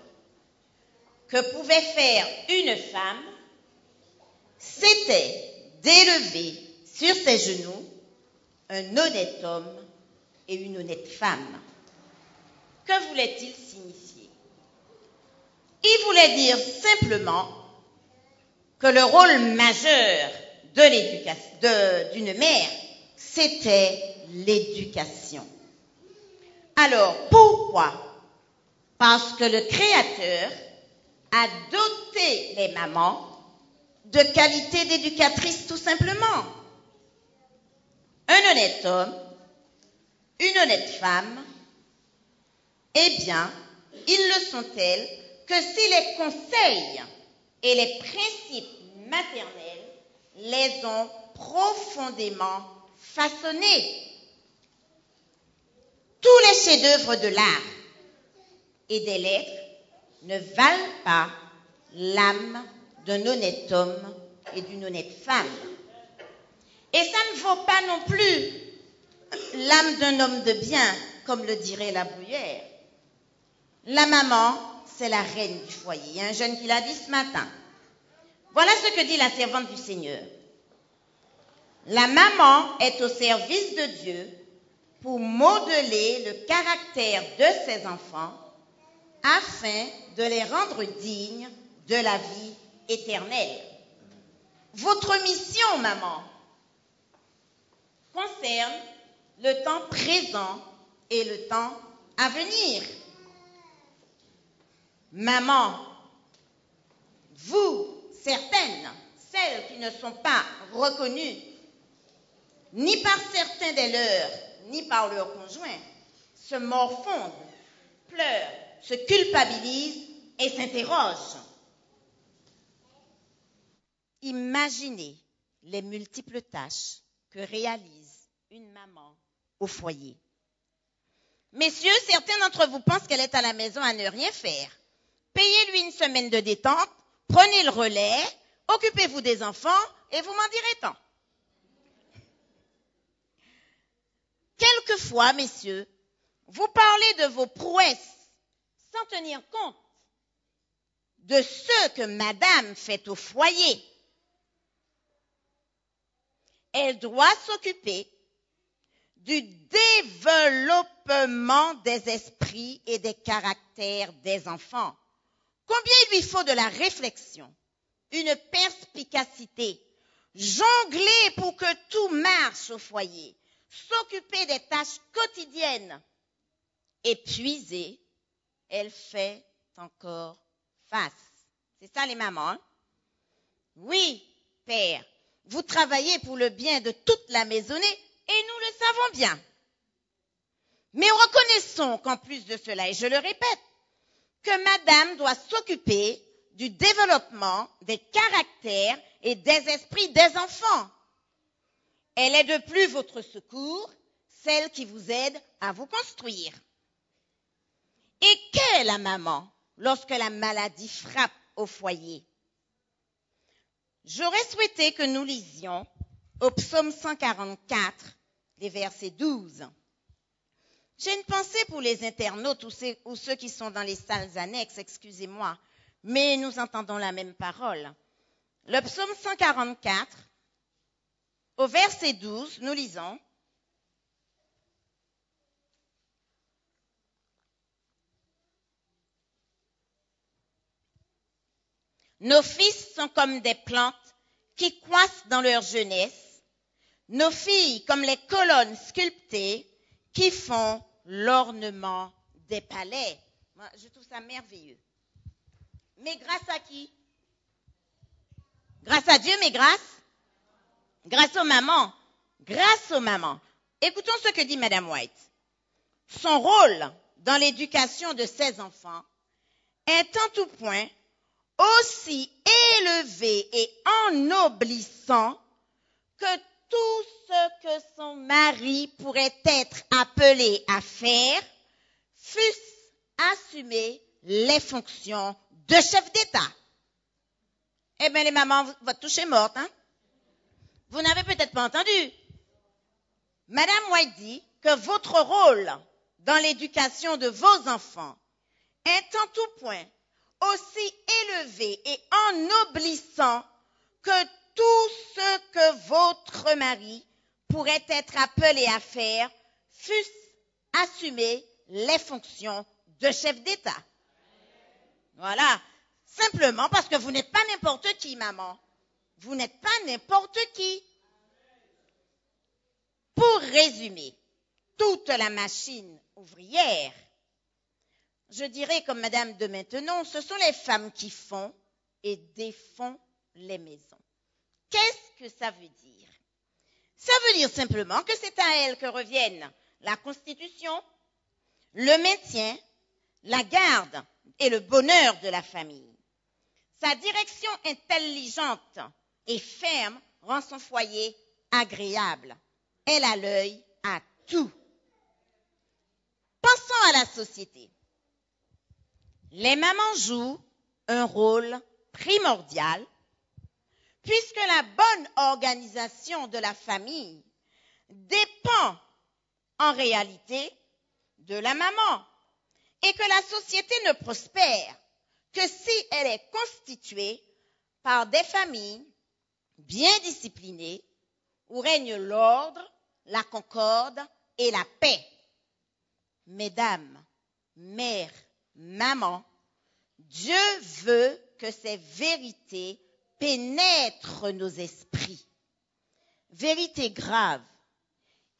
que pouvait faire une femme, c'était d'élever sur ses genoux un honnête homme et une honnête femme. Que voulait-il signifier? Il voulait dire simplement que le rôle majeur de l'éducation d'une mère, c'était l'éducation. Alors, pourquoi? Parce que le Créateur a doté les mamans de qualités d'éducatrices, tout simplement. Un honnête homme, une honnête femme, eh bien, ils le sont-elles que si les conseils et les principes maternels les ont profondément façonnés. Tous les chefs-d'œuvre de l'art et des lettres ne valent pas l'âme d'un honnête homme et d'une honnête femme. Et ça ne vaut pas non plus l'âme d'un homme de bien, comme le dirait la Bruyère. La maman, c'est la reine du foyer. Il y a un jeune qui l'a dit ce matin. Voilà ce que dit la servante du Seigneur. La maman est au service de Dieu pour modeler le caractère de ses enfants afin de les rendre dignes de la vie éternelle. Votre mission, maman, concerne le temps présent et le temps à venir. Maman, vous, certaines, celles qui ne sont pas reconnues, ni par certains des leurs, ni par leurs conjoints, se morfondent, pleurent, se culpabilisent et s'interrogent. Imaginez les multiples tâches que réalise une maman au foyer. Messieurs, certains d'entre vous pensent qu'elle est à la maison à ne rien faire. Payez-lui une semaine de détente, prenez le relais, occupez-vous des enfants et vous m'en direz tant. Quelquefois, messieurs, vous parlez de vos prouesses sans tenir compte de ce que madame fait au foyer. Elle doit s'occuper du développement des esprits et des caractères des enfants. Combien il lui faut de la réflexion, une perspicacité, jongler pour que tout marche au foyer, s'occuper des tâches quotidiennes. Épuisée, elle fait encore face. C'est ça les mamans, hein? Oui, père, vous travaillez pour le bien de toute la maisonnée et nous le savons bien. Mais reconnaissons qu'en plus de cela, et je le répète, que madame doit s'occuper du développement des caractères et des esprits des enfants. Elle est de plus votre secours, celle qui vous aide à vous construire. Et qu'est la maman lorsque la maladie frappe au foyer? J'aurais souhaité que nous lisions au psaume 144, les versets 12. J'ai une pensée pour les internautes ou ceux qui sont dans les salles annexes, excusez-moi, mais nous entendons la même parole. Le psaume 144, au verset 12, nous lisons: Nos fils sont comme des plantes qui croissent dans leur jeunesse, nos filles comme les colonnes sculptées qui font l'ornement des palais. Moi, je trouve ça merveilleux. Mais grâce à qui? Grâce à Dieu, mais grâce aux mamans. Grâce aux mamans. Écoutons ce que dit Madame White. Son rôle dans l'éducation de ses enfants est en tout point aussi élevé et ennoblissant que tout ce que son mari pourrait être appelé à faire, fût-ce assumer les fonctions de chef d'État. Eh bien, les mamans, votre touche est morte, hein? Vous n'avez peut-être pas entendu. Madame White dit que votre rôle dans l'éducation de vos enfants est en tout point aussi élevé et ennoblissant que tout ce que votre mari pourrait être appelé à faire, fût-ce assumer les fonctions de chef d'État. Voilà. Simplement parce que vous n'êtes pas n'importe qui, maman. Vous n'êtes pas n'importe qui. Pour résumer, toute la machine ouvrière, je dirais comme Madame de Maintenon, ce sont les femmes qui font et défont les maisons. Qu'est-ce que ça veut dire? Ça veut dire simplement que c'est à elles que reviennent la constitution, le maintien, la garde et le bonheur de la famille. Sa direction intelligente et ferme rend son foyer agréable. Elle a l'œil à tout. Pensons à la société. Les mamans jouent un rôle primordial puisque la bonne organisation de la famille dépend en réalité de la maman et que la société ne prospère que si elle est constituée par des familles bien disciplinées où règne l'ordre, la concorde et la paix. Mesdames, mères, mamans, Dieu veut que ces vérités pénètrent nos esprits. Vérité grave.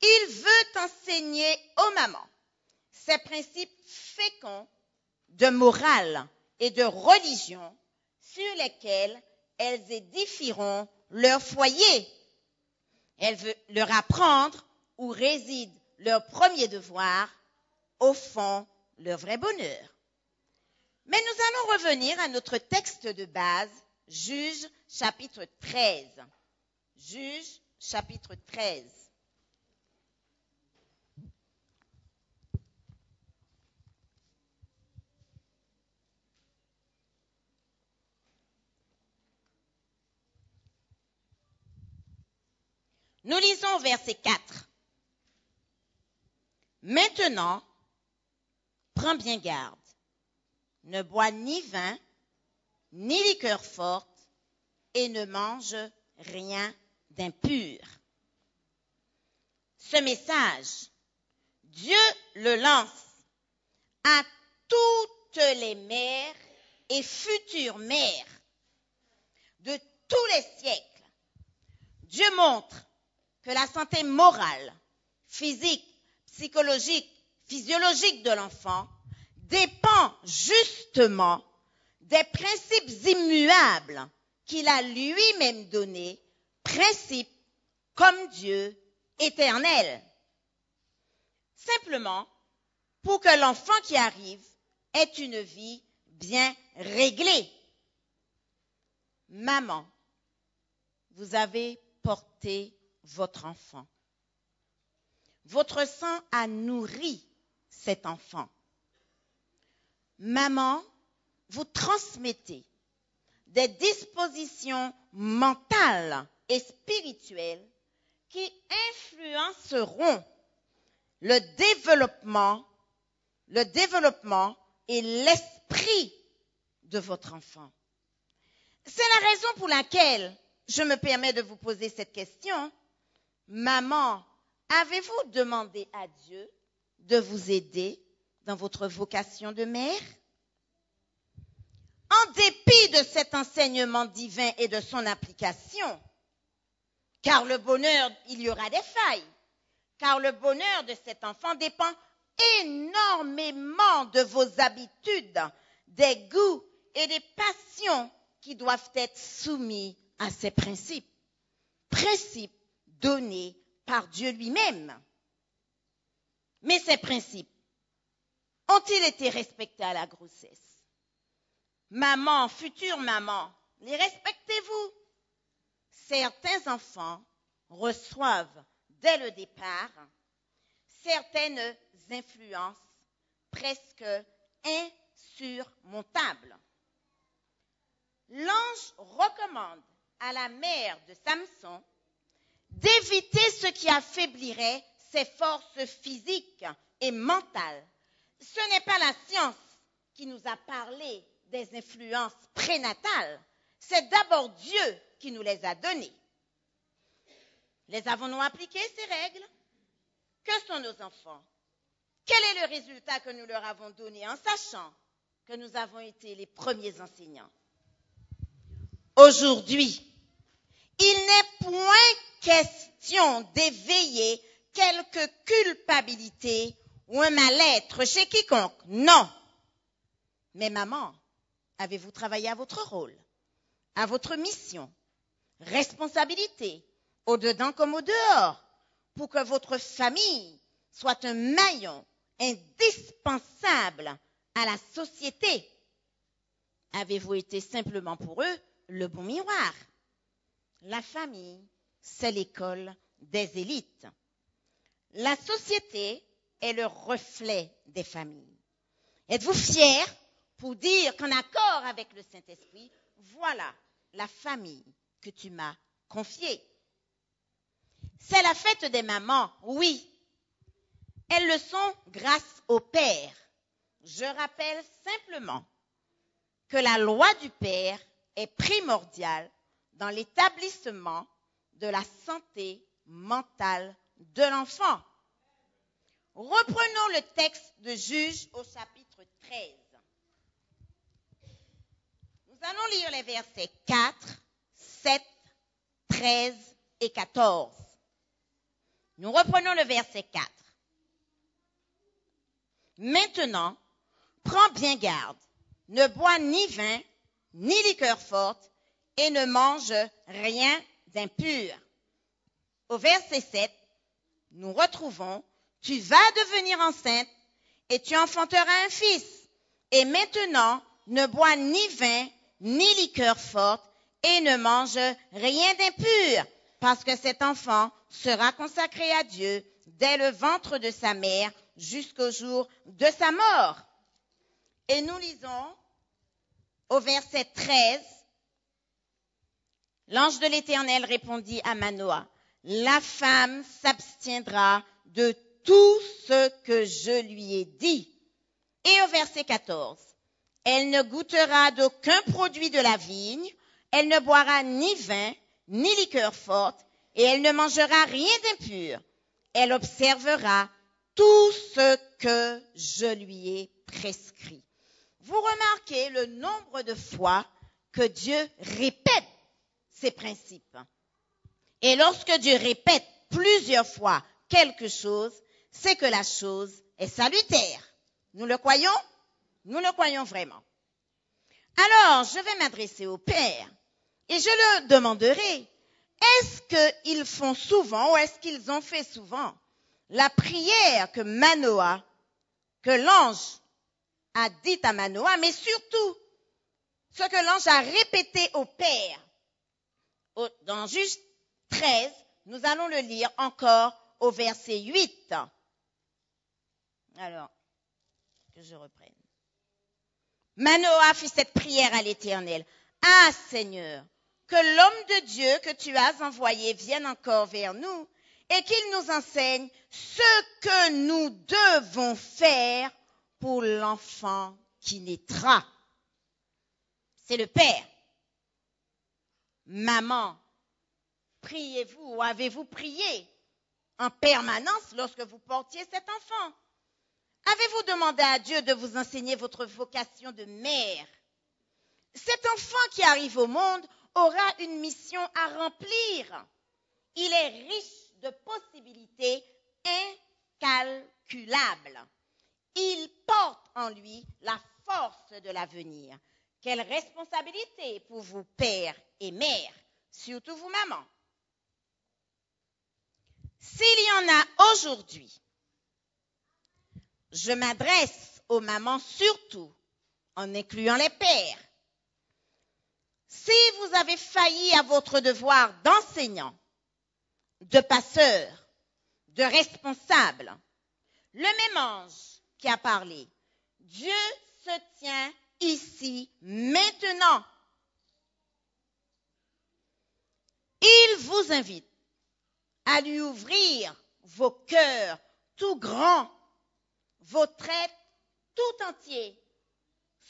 Il veut enseigner aux mamans ces principes féconds de morale et de religion sur lesquels elles édifieront leur foyer. Elle veut leur apprendre où réside leur premier devoir, au fond, leur vrai bonheur. Mais nous allons revenir à notre texte de base, Juges chapitre 13. Juges chapitre 13. Nous lisons au verset 4. Maintenant, prends bien garde. Ne bois ni vin, ni liqueur forte, et ne mange rien d'impur. Ce message, Dieu le lance à toutes les mères et futures mères de tous les siècles. Dieu montre que la santé morale, physique, psychologique, physiologique de l'enfant dépend justement des principes immuables qu'il a lui-même donnés, principes comme Dieu éternel. Simplement pour que l'enfant qui arrive ait une vie bien réglée. Maman, vous avez porté votre enfant. Votre sang a nourri cet enfant. Maman, vous transmettez des dispositions mentales et spirituelles qui influenceront le développement et l'esprit de votre enfant. C'est la raison pour laquelle je me permets de vous poser cette question. Maman, avez-vous demandé à Dieu de vous aider dans votre vocation de mère? En dépit de cet enseignement divin et de son application, car le bonheur, il y aura des failles, car le bonheur de cet enfant dépend énormément de vos habitudes, des goûts et des passions qui doivent être soumis à ces principes. Principes donnés par Dieu lui-même. Mais ces principes ont-ils été respectés à la grossesse? Maman, future maman, les respectez-vous? Certains enfants reçoivent dès le départ certaines influences presque insurmontables. L'ange recommande à la mère de Samson d'éviter ce qui affaiblirait ses forces physiques et mentales. Ce n'est pas la science qui nous a parlé des influences prénatales, c'est d'abord Dieu qui nous les a données. Les avons-nous appliquées, ces règles? Que sont nos enfants? Quel est le résultat que nous leur avons donné en sachant que nous avons été les premiers enseignants? Aujourd'hui, il n'est point question d'éveiller quelque culpabilité ou un mal-être chez quiconque. Non. Mais maman, avez-vous travaillé à votre rôle, à votre mission, responsabilité, au-dedans comme au dehors, pour que votre famille soit un maillon indispensable à la société? Avez-vous été simplement pour eux le bon miroir? La famille, c'est l'école des élites. La société est le reflet des familles. Êtes-vous fiers pour dire qu'en accord avec le Saint-Esprit, voilà la famille que tu m'as confiée? C'est la fête des mamans, oui. Elles le sont grâce au Père. Je rappelle simplement que la loi du Père est primordiale dans l'établissement de la santé mentale de l'enfant. Reprenons le texte de Juges au chapitre 13. Nous allons lire les versets 4, 7, 13 et 14. Nous reprenons le verset 4. Maintenant, prends bien garde, ne bois ni vin, ni liqueur forte, et ne mange rien d'impur. Au verset 7, nous retrouvons, tu vas devenir enceinte et tu enfanteras un fils. Et maintenant, ne bois ni vin, ni liqueur forte, et ne mange rien d'impur, parce que cet enfant sera consacré à Dieu dès le ventre de sa mère jusqu'au jour de sa mort. Et nous lisons au verset 13, l'ange de l'Éternel répondit à Manoah, la femme s'abstiendra de tout ce que je lui ai dit. Et au verset 14, Elle ne goûtera d'aucun produit de la vigne. Elle ne boira ni vin, ni liqueur forte, et elle ne mangera rien d'impur. Elle observera tout ce que je lui ai prescrit. Vous remarquez le nombre de fois que Dieu répète ces principes. Et lorsque Dieu répète plusieurs fois quelque chose, c'est que la chose est salutaire. Nous le croyons? Nous le croyons vraiment. Alors, je vais m'adresser au Père et je leur demanderai, est-ce qu'ils font souvent ou est-ce qu'ils ont fait souvent la prière que l'ange a dite à Manoah, mais surtout ce que l'ange a répété au Père. Dans Juge 13, nous allons le lire encore au verset 8. Alors, que je reprenne. Manoah fit cette prière à l'Éternel. Ah Seigneur, que l'homme de Dieu que tu as envoyé vienne encore vers nous et qu'il nous enseigne ce que nous devons faire pour l'enfant qui naîtra. C'est le Père. Maman, priez-vous ou avez-vous prié en permanence lorsque vous portiez cet enfant? Avez-vous demandé à Dieu de vous enseigner votre vocation de mère? Cet enfant qui arrive au monde aura une mission à remplir. Il est riche de possibilités incalculables. Il porte en lui la force de l'avenir. Quelle responsabilité pour vous, père et mère, surtout vous, maman. S'il y en a aujourd'hui, je m'adresse aux mamans surtout, en incluant les pères. Si vous avez failli à votre devoir d'enseignant, de passeur, de responsable, le même ange qui a parlé, Dieu se tient ici maintenant. Il vous invite à lui ouvrir vos cœurs tout grands, vos traits tout entiers.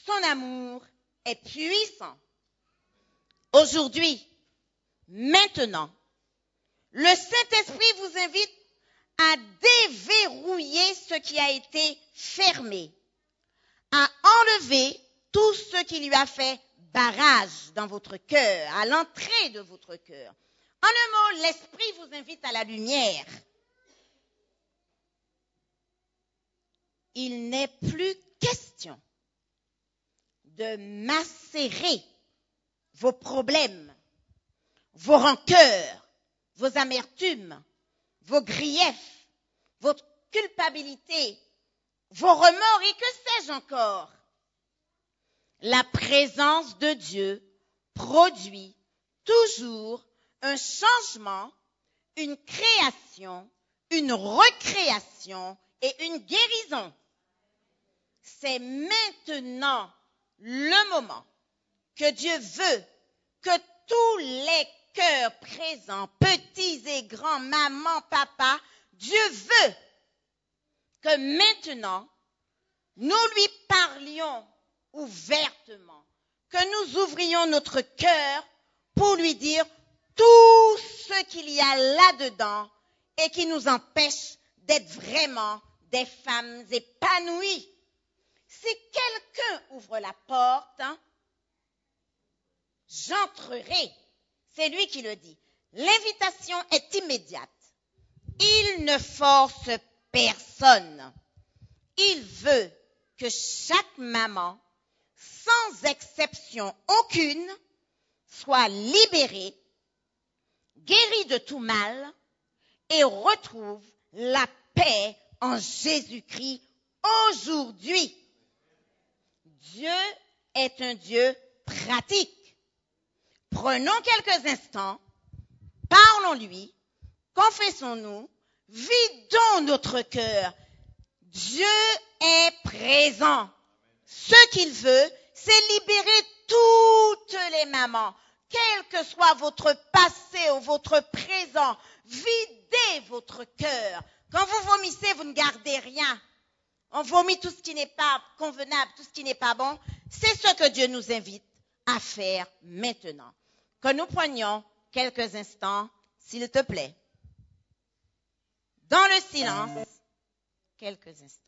Son amour est puissant. Aujourd'hui, maintenant, le Saint-Esprit vous invite à déverrouiller ce qui a été fermé, à enlever tout ce qui lui a fait barrage dans votre cœur, à l'entrée de votre cœur. En un mot, l'Esprit vous invite à la lumière. Il n'est plus question de macérer vos problèmes, vos rancœurs, vos amertumes, vos griefs, votre culpabilité, vos remords et que sais-je encore. La présence de Dieu produit toujours un changement, une création, une recréation et une guérison. C'est maintenant le moment que Dieu veut que tous les cœurs présents, petits et grands, maman, papa, Dieu veut que maintenant nous lui parlions ouvertement, que nous ouvrions notre cœur pour lui dire tout ce qu'il y a là-dedans et qui nous empêche d'être vraiment des femmes épanouies. Si quelqu'un ouvre la porte, j'entrerai. C'est lui qui le dit. L'invitation est immédiate. Il ne force personne. Il veut que chaque maman, sans exception aucune, soit libérée, guérie de tout mal et retrouve la paix en Jésus-Christ aujourd'hui. Dieu est un Dieu pratique. Prenons quelques instants, parlons-lui, confessons-nous, vidons notre cœur. Dieu est présent. Ce qu'il veut, c'est libérer toutes les mamans, quel que soit votre passé ou votre présent. Videz votre cœur. Quand vous vomissez, vous ne gardez rien. On vomit tout ce qui n'est pas convenable, tout ce qui n'est pas bon. C'est ce que Dieu nous invite à faire maintenant. Que nous prenions quelques instants, s'il te plaît. Dans le silence, quelques instants.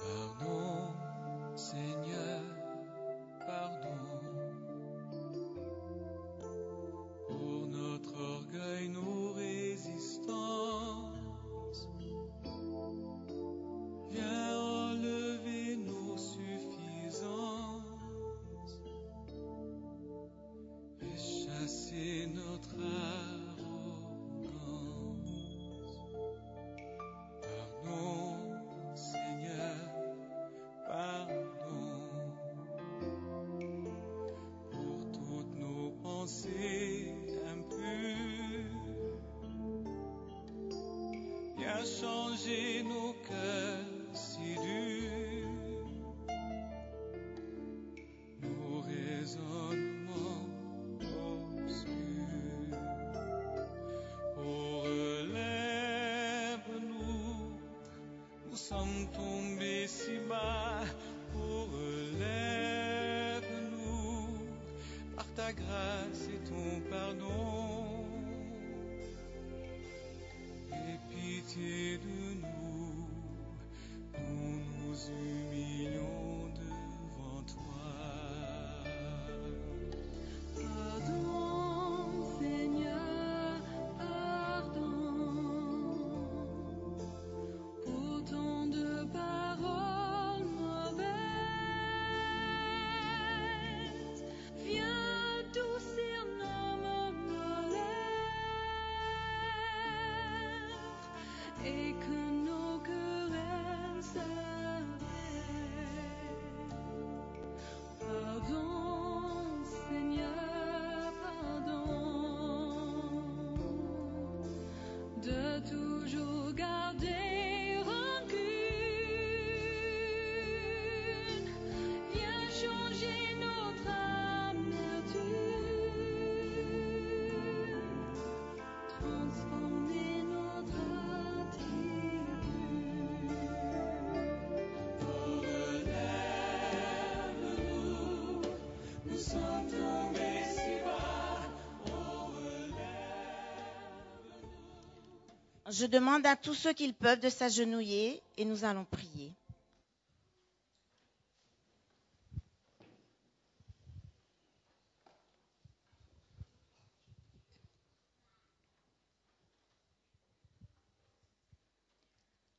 Pardon, Seigneur, pardon pour notre orgueil, nos résistances. Viens enlever nos suffisances et chasser notre arrogance. Pardon, Seigneur, pardon pour toutes nos pensées impures. Viens changer nos cœurs si durs, nos raisonnements obscurs. Oh, relève-nous, nous sommes tombés si bas. Oh, relève-nous par ta grâce et ton pardon. Aie pitié de nous, nous nous humilions devant toi. Pardon, Seigneur, pardon pour tant de paroles mauvaises. Viens adoucir nos malheurs et que nos querelles s'arrêtent. Pardon, Seigneur, pardon de toujours garder rancune. Viens changer notre amertume, transformer notre attitude. Oh, relève-nous, nous sommes tombés si bas. Oh, relève-nous. Je demande à tous ceux qui le peuvent de s'agenouiller et nous allons prier.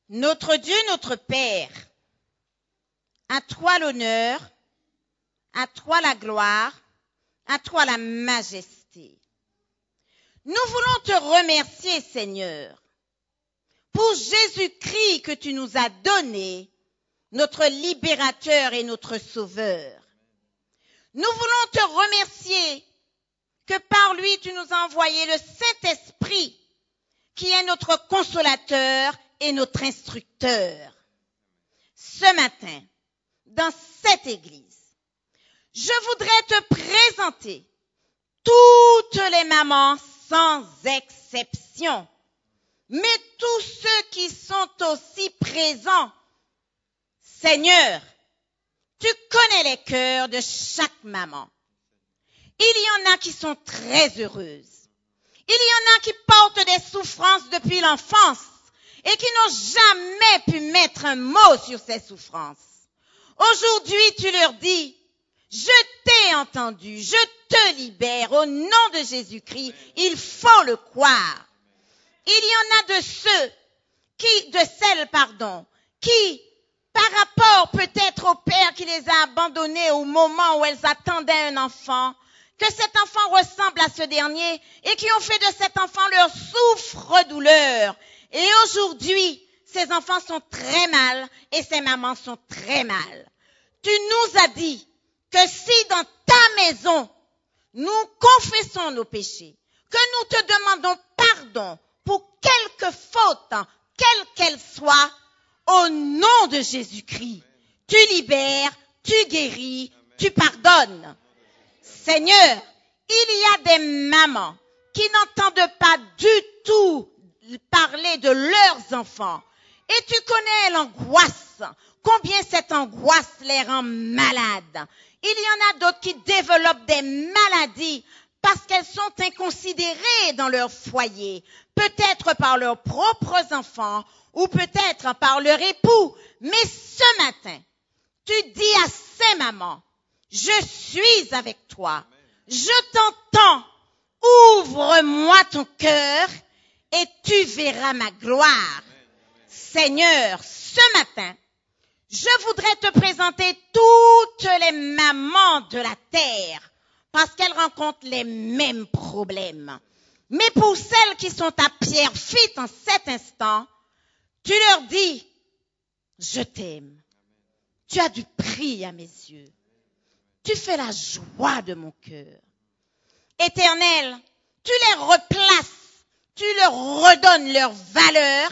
Notre Dieu, notre Père, à toi l'honneur, à toi la gloire, à toi la majesté. Nous voulons te remercier, Seigneur, pour Jésus-Christ que tu nous as donné, notre libérateur et notre sauveur. Nous voulons te remercier que par lui tu nous as envoyé le Saint-Esprit, qui est notre consolateur et notre instructeur. Ce matin, dans cette église, je voudrais te présenter toutes les mamans sans exception, mais tous ceux qui sont aussi présents. Seigneur, tu connais les cœurs de chaque maman. Il y en a qui sont très heureuses. Il y en a qui portent des souffrances depuis l'enfance et qui n'ont jamais pu mettre un mot sur ces souffrances. Aujourd'hui, tu leur dis, Je t'ai entendu, je te libère au nom de Jésus-Christ. Il faut le croire. Il y en a de celles, qui, par rapport peut-être au père qui les a abandonnées au moment où elles attendaient un enfant, que cet enfant ressemble à ce dernier et qui ont fait de cet enfant leur souffre-douleur. Et aujourd'hui, ces enfants sont très mal et ces mamans sont très mal. Tu nous as dit que si dans ta maison, nous confessons nos péchés, que nous te demandons pardon pour quelque faute, quelle qu'elle soit, au nom de Jésus-Christ, tu libères, tu guéris, tu pardonnes. Seigneur, il y a des mamans qui n'entendent pas du tout parler de leurs enfants. Et tu connais l'angoisse, combien cette angoisse les rend malades. Il y en a d'autres qui développent des maladies parce qu'elles sont inconsidérées dans leur foyer, peut-être par leurs propres enfants ou peut-être par leur époux. Mais ce matin, tu dis à ces mamans, je suis avec toi, je t'entends, ouvre-moi ton cœur et tu verras ma gloire. Seigneur, ce matin, je voudrais te présenter toutes les mamans de la terre parce qu'elles rencontrent les mêmes problèmes. Mais pour celles qui sont à Pierrefitte en cet instant, tu leur dis, je t'aime. Tu as du prix à mes yeux. Tu fais la joie de mon cœur. Éternel, tu les replaces, tu leur redonnes leur valeur.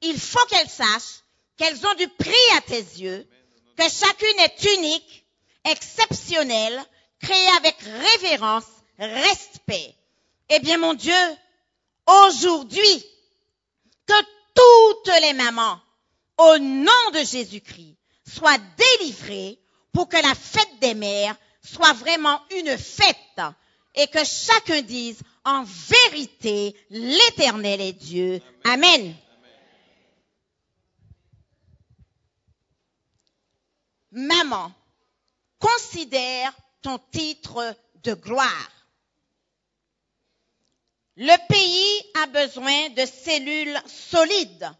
Il faut qu'elles sachent qu'elles ont du prix à tes yeux, que chacune est unique, exceptionnelle, créée avec révérence, respect. Eh bien, mon Dieu, aujourd'hui, que toutes les mamans, au nom de Jésus-Christ, soient délivrées pour que la fête des mères soit vraiment une fête et que chacun dise, en vérité, l'Éternel est Dieu. Amen. Maman, considère ton titre de gloire. Le pays a besoin de cellules solides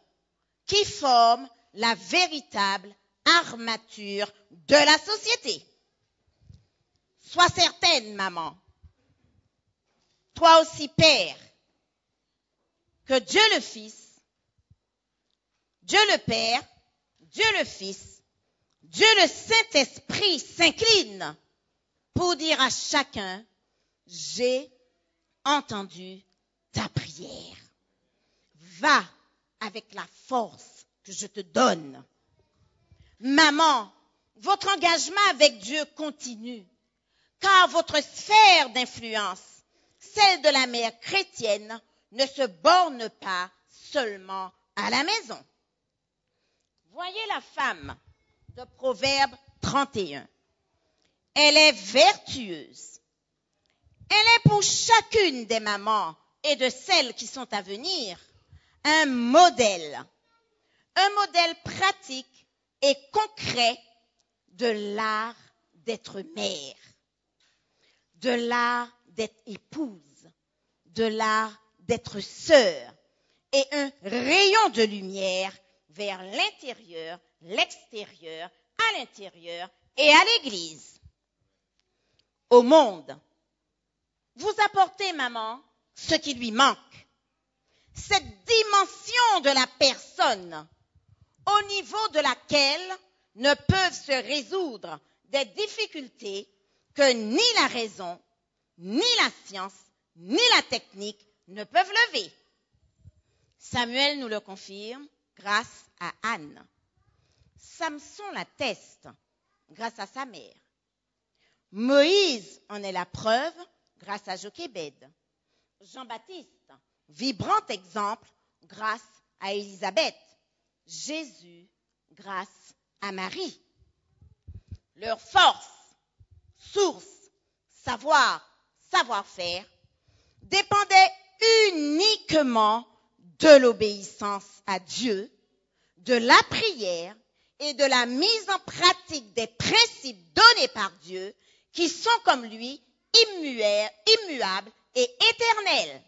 qui forment la véritable armature de la société. Sois certaine, maman, toi aussi, père, que Dieu le Fils, Dieu le Père, Dieu le Fils, Dieu le Saint-Esprit s'incline pour dire à chacun, j'ai entendu ta prière. Va avec la force que je te donne. Maman, votre engagement avec Dieu continue, car votre sphère d'influence, celle de la mère chrétienne, ne se borne pas seulement à la maison. Voyez la femme de Proverbe 31. Elle est vertueuse. Elle est pour chacune des mamans et de celles qui sont à venir un modèle pratique et concret de l'art d'être mère, de l'art d'être épouse, de l'art d'être sœur et un rayon de lumière vers l'intérieur, l'extérieur, à l'intérieur et à l'église. Au monde, vous apportez, maman, ce qui lui manque. Cette dimension de la personne au niveau de laquelle ne peuvent se résoudre des difficultés que ni la raison, ni la science, ni la technique ne peuvent lever. Samuel nous le confirme grâce à Anne. Samson l'atteste grâce à sa mère. Moïse en est la preuve grâce à Jochébed. Jean-Baptiste, vibrant exemple grâce à Élisabeth. Jésus grâce à Marie. Leur force, source, savoir-faire dépendait uniquement de l'obéissance à Dieu, de la prière et de la mise en pratique des principes donnés par Dieu qui sont comme lui, immuables et éternels.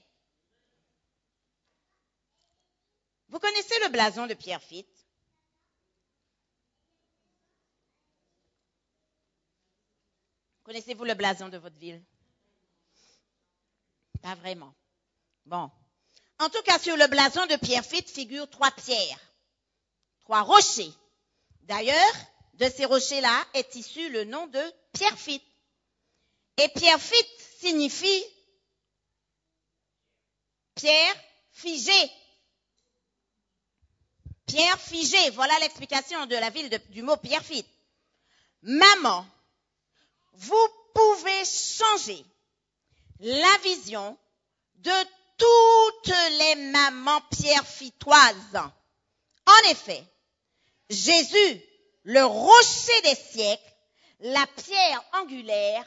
Vous connaissez le blason de Pierrefitte? Connaissez-vous le blason de votre ville? Pas vraiment. Bon. En tout cas, sur le blason de Pierrefitte figurent 3 pierres, 3 rochers. D'ailleurs, de ces rochers-là est issu le nom de Pierrefitte. Et Pierrefitte signifie pierre figée. Pierre figée, voilà l'explication de la ville du mot Pierrefitte. Maman, vous pouvez changer la vision de toutes les mamans pierrefittoises. En effet, Jésus, le rocher des siècles, la pierre angulaire,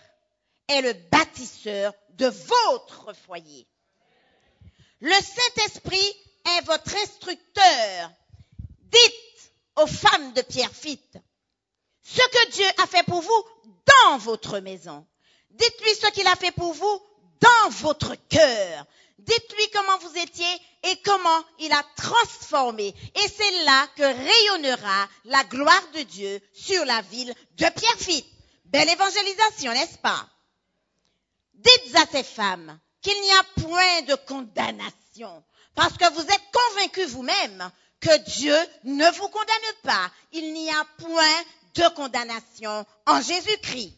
est le bâtisseur de votre foyer. Le Saint-Esprit est votre instructeur. Dites aux femmes de Pierrefitte ce que Dieu a fait pour vous dans votre maison. Dites-lui ce qu'il a fait pour vous dans votre cœur. Dites-lui comment vous étiez et comment il a transformé. Et c'est là que rayonnera la gloire de Dieu sur la ville de Pierrefitte. Belle évangélisation, n'est-ce pas? Dites à ces femmes qu'il n'y a point de condamnation, parce que vous êtes convaincus vous-même que Dieu ne vous condamne pas. Il n'y a point de condamnation en Jésus-Christ.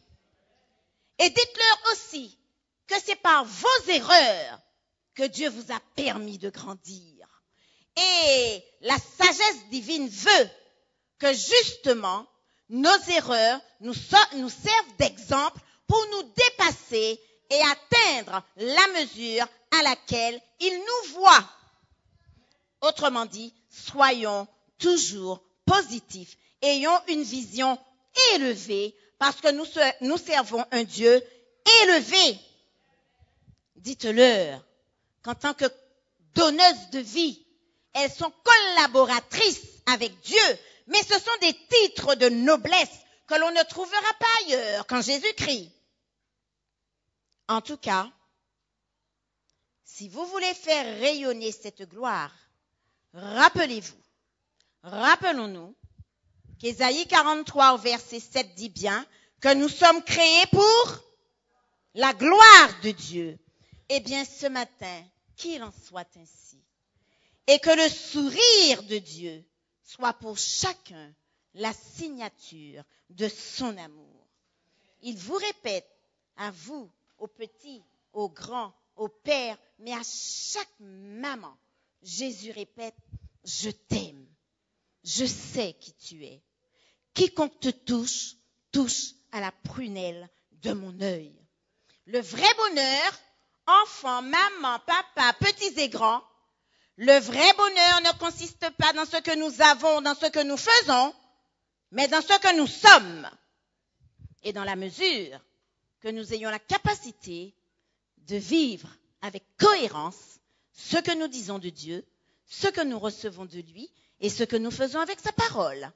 Et dites-leur aussi que c'est par vos erreurs que Dieu vous a permis de grandir. Et la sagesse divine veut que justement nos erreurs nous servent d'exemple pour nous dépasser et atteindre la mesure à laquelle il nous voit. Autrement dit, soyons toujours positifs, ayons une vision élevée parce que nous servons un Dieu élevé. Dites-leur qu'en tant que donneuses de vie, elles sont collaboratrices avec Dieu, mais ce sont des titres de noblesse que l'on ne trouvera pas ailleurs qu'en Jésus-Christ. En tout cas, si vous voulez faire rayonner cette gloire, rappelons-nous qu'Ésaïe 43 au verset 7 dit bien que nous sommes créés pour la gloire de Dieu. Eh bien, ce matin, qu'il en soit ainsi. Et que le sourire de Dieu soit pour chacun la signature de son amour. Il vous répète, à vous, aux petits, aux grands, aux pères, mais à chaque maman, Jésus répète, je t'aime, je sais qui tu es. Quiconque te touche, touche à la prunelle de mon œil. Le vrai bonheur, enfants, maman, papa, petits et grands, le vrai bonheur ne consiste pas dans ce que nous avons, dans ce que nous faisons, mais dans ce que nous sommes. Et dans la mesure que nous ayons la capacité de vivre avec cohérence ce que nous disons de Dieu, ce que nous recevons de lui et ce que nous faisons avec sa parole.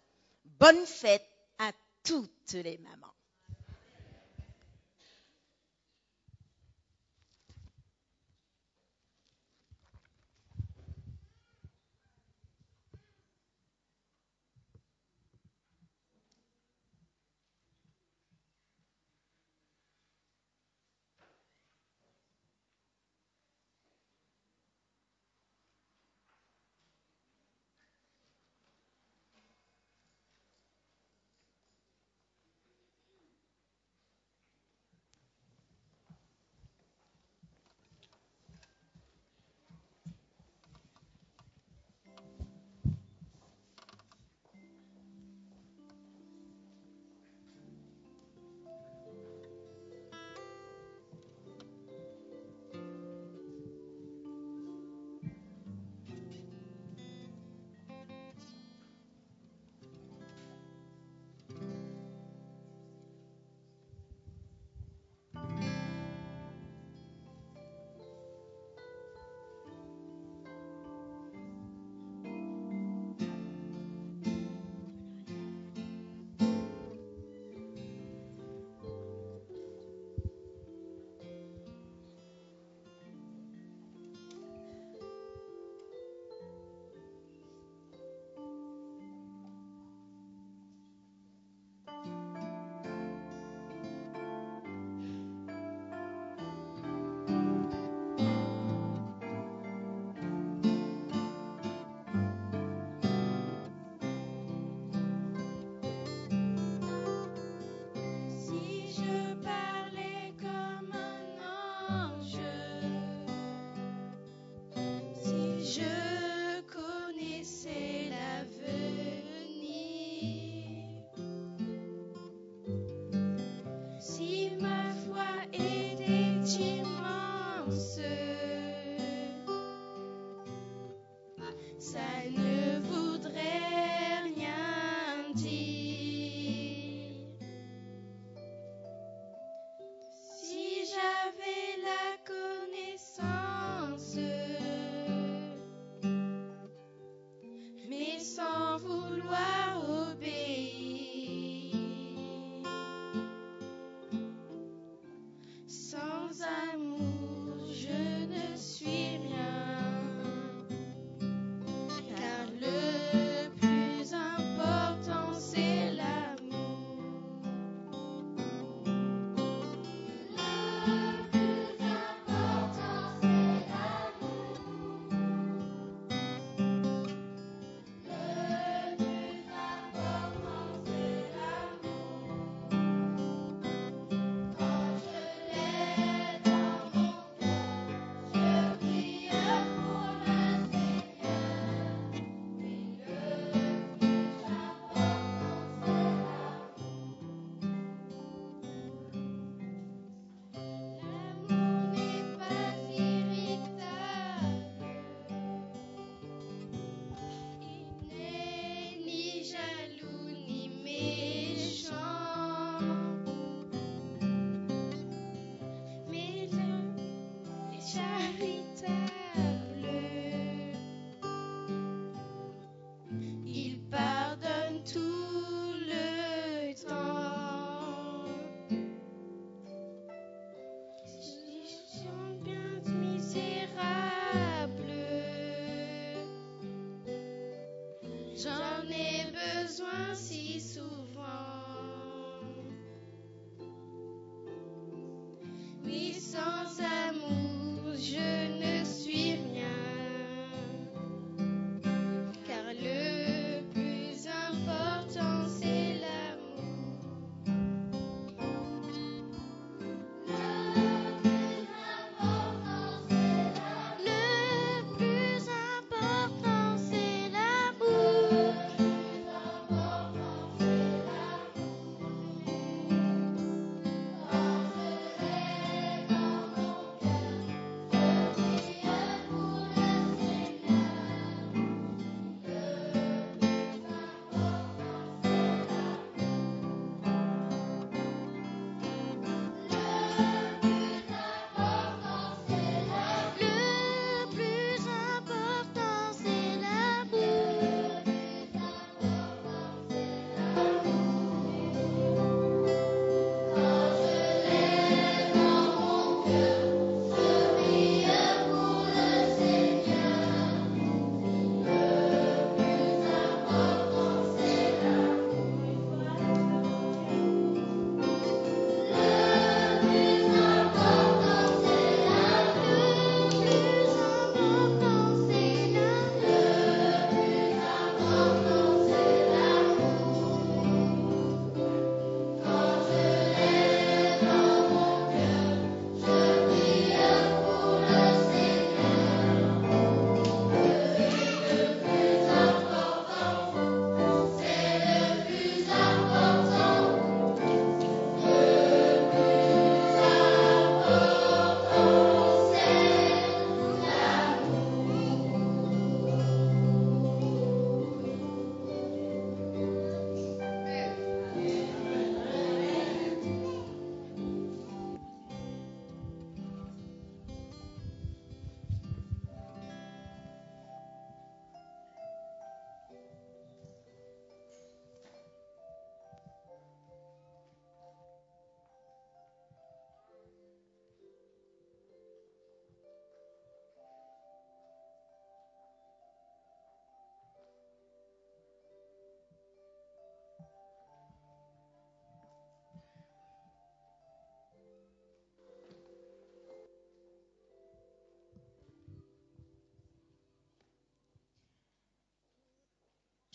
Bonne fête à toutes les mamans.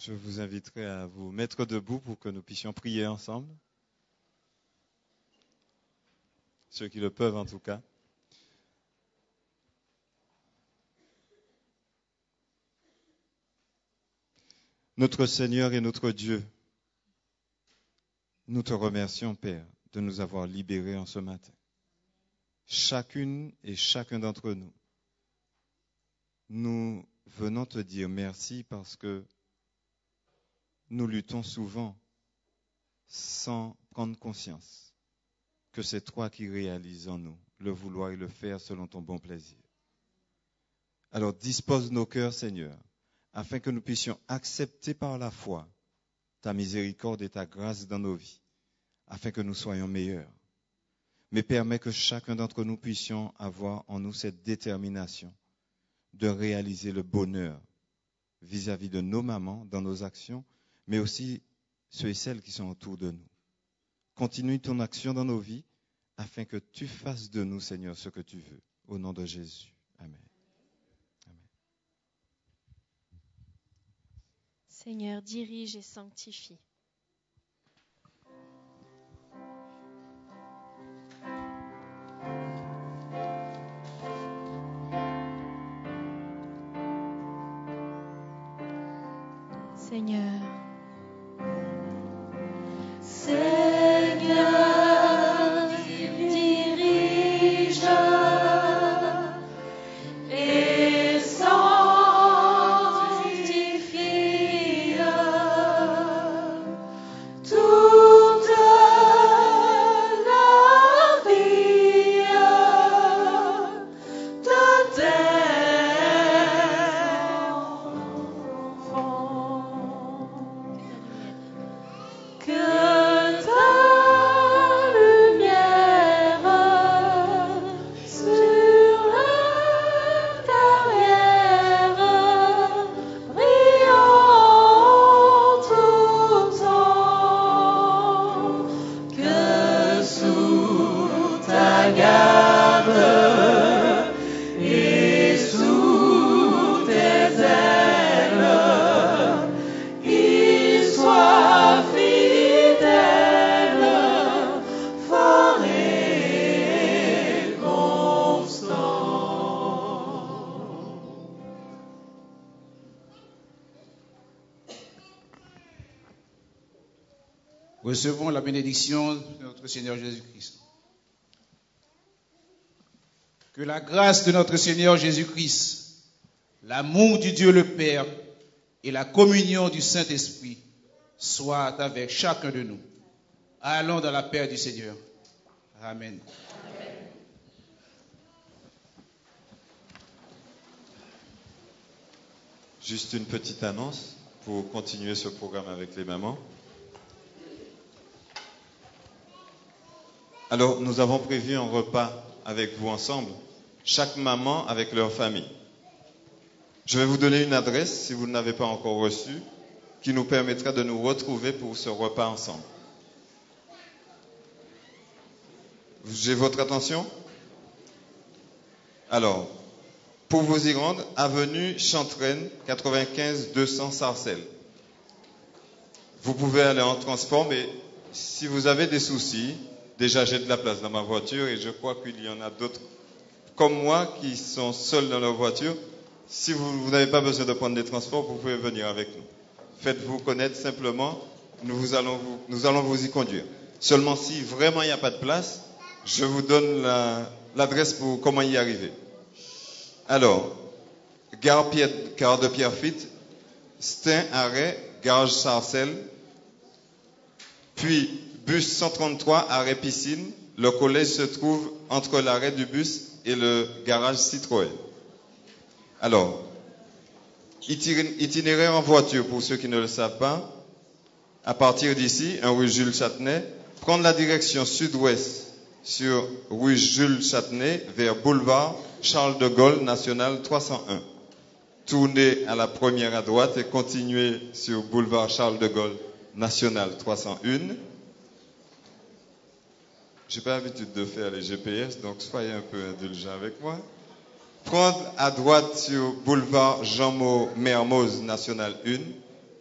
Je vous inviterai à vous mettre debout pour que nous puissions prier ensemble. Ceux qui le peuvent en tout cas. Notre Seigneur et notre Dieu, nous te remercions, Père, de nous avoir libérés en ce matin. Chacune et chacun d'entre nous, nous venons te dire merci parce que nous luttons souvent sans prendre conscience que c'est toi qui réalises en nous le vouloir et le faire selon ton bon plaisir. Alors dispose nos cœurs, Seigneur, afin que nous puissions accepter par la foi ta miséricorde et ta grâce dans nos vies, afin que nous soyons meilleurs. Mais permets que chacun d'entre nous puissions avoir en nous cette détermination de réaliser le bonheur vis-à-vis de nos mamans dans nos actions, mais aussi ceux et celles qui sont autour de nous. Continue ton action dans nos vies, afin que tu fasses de nous, Seigneur, ce que tu veux. Au nom de Jésus. Amen. Seigneur, dirige et sanctifie. Seigneur. Seigneur, dirige et sanctifie toute la vie de tes enfants. Que ta lumière sur leur carrière brille en tout temps. Que sous ta garde et sous tes ailes, il soit fidèle, fort et constant. Recevons la bénédiction de notre Seigneur Jésus-Christ. Que la grâce de notre Seigneur Jésus-Christ, l'amour du Dieu le Père et la communion du Saint-Esprit soient avec chacun de nous. Allons dans la paix du Seigneur. Amen. Juste une petite annonce pour continuer ce programme avec les mamans. Alors, nous avons prévu un repas avec vous ensemble, chaque maman avec leur famille. Je vais vous donner une adresse, si vous ne l'avez pas encore reçue, qui nous permettra de nous retrouver pour ce repas ensemble. J'ai votre attention? Alors, pour vous y rendre, avenue Chantraine, 95 200 Sarcelles. Vous pouvez aller en transport, mais si vous avez des soucis, déjà j'ai de la place dans ma voiture et je crois qu'il y en a d'autres comme moi qui sont seuls dans leur voiture. Si vous n'avez pas besoin de prendre des transports, vous pouvez venir avec nous. Faites-vous connaître simplement, nous allons vous y conduire. Seulement si vraiment il n'y a pas de place, je vous donne l'adresse pour comment y arriver. Alors, gare de Pierrefitte, Stein, arrêt, gare Sarcelles, puis bus 133, arrêt Piscine. Le collège se trouve entre l'arrêt du bus et le garage Citroën. Alors, itinéraire en voiture pour ceux qui ne le savent pas. À partir d'ici, rue Jules Châtenay, prendre la direction sud-ouest sur rue Jules Châtenay vers boulevard Charles de Gaulle National 301. Tournez à la première à droite et continuez sur boulevard Charles de Gaulle National 301. J'ai pas l'habitude de faire les GPS, donc soyez un peu indulgents avec moi. Prendre à droite sur boulevard Jean-Mermoz National 1,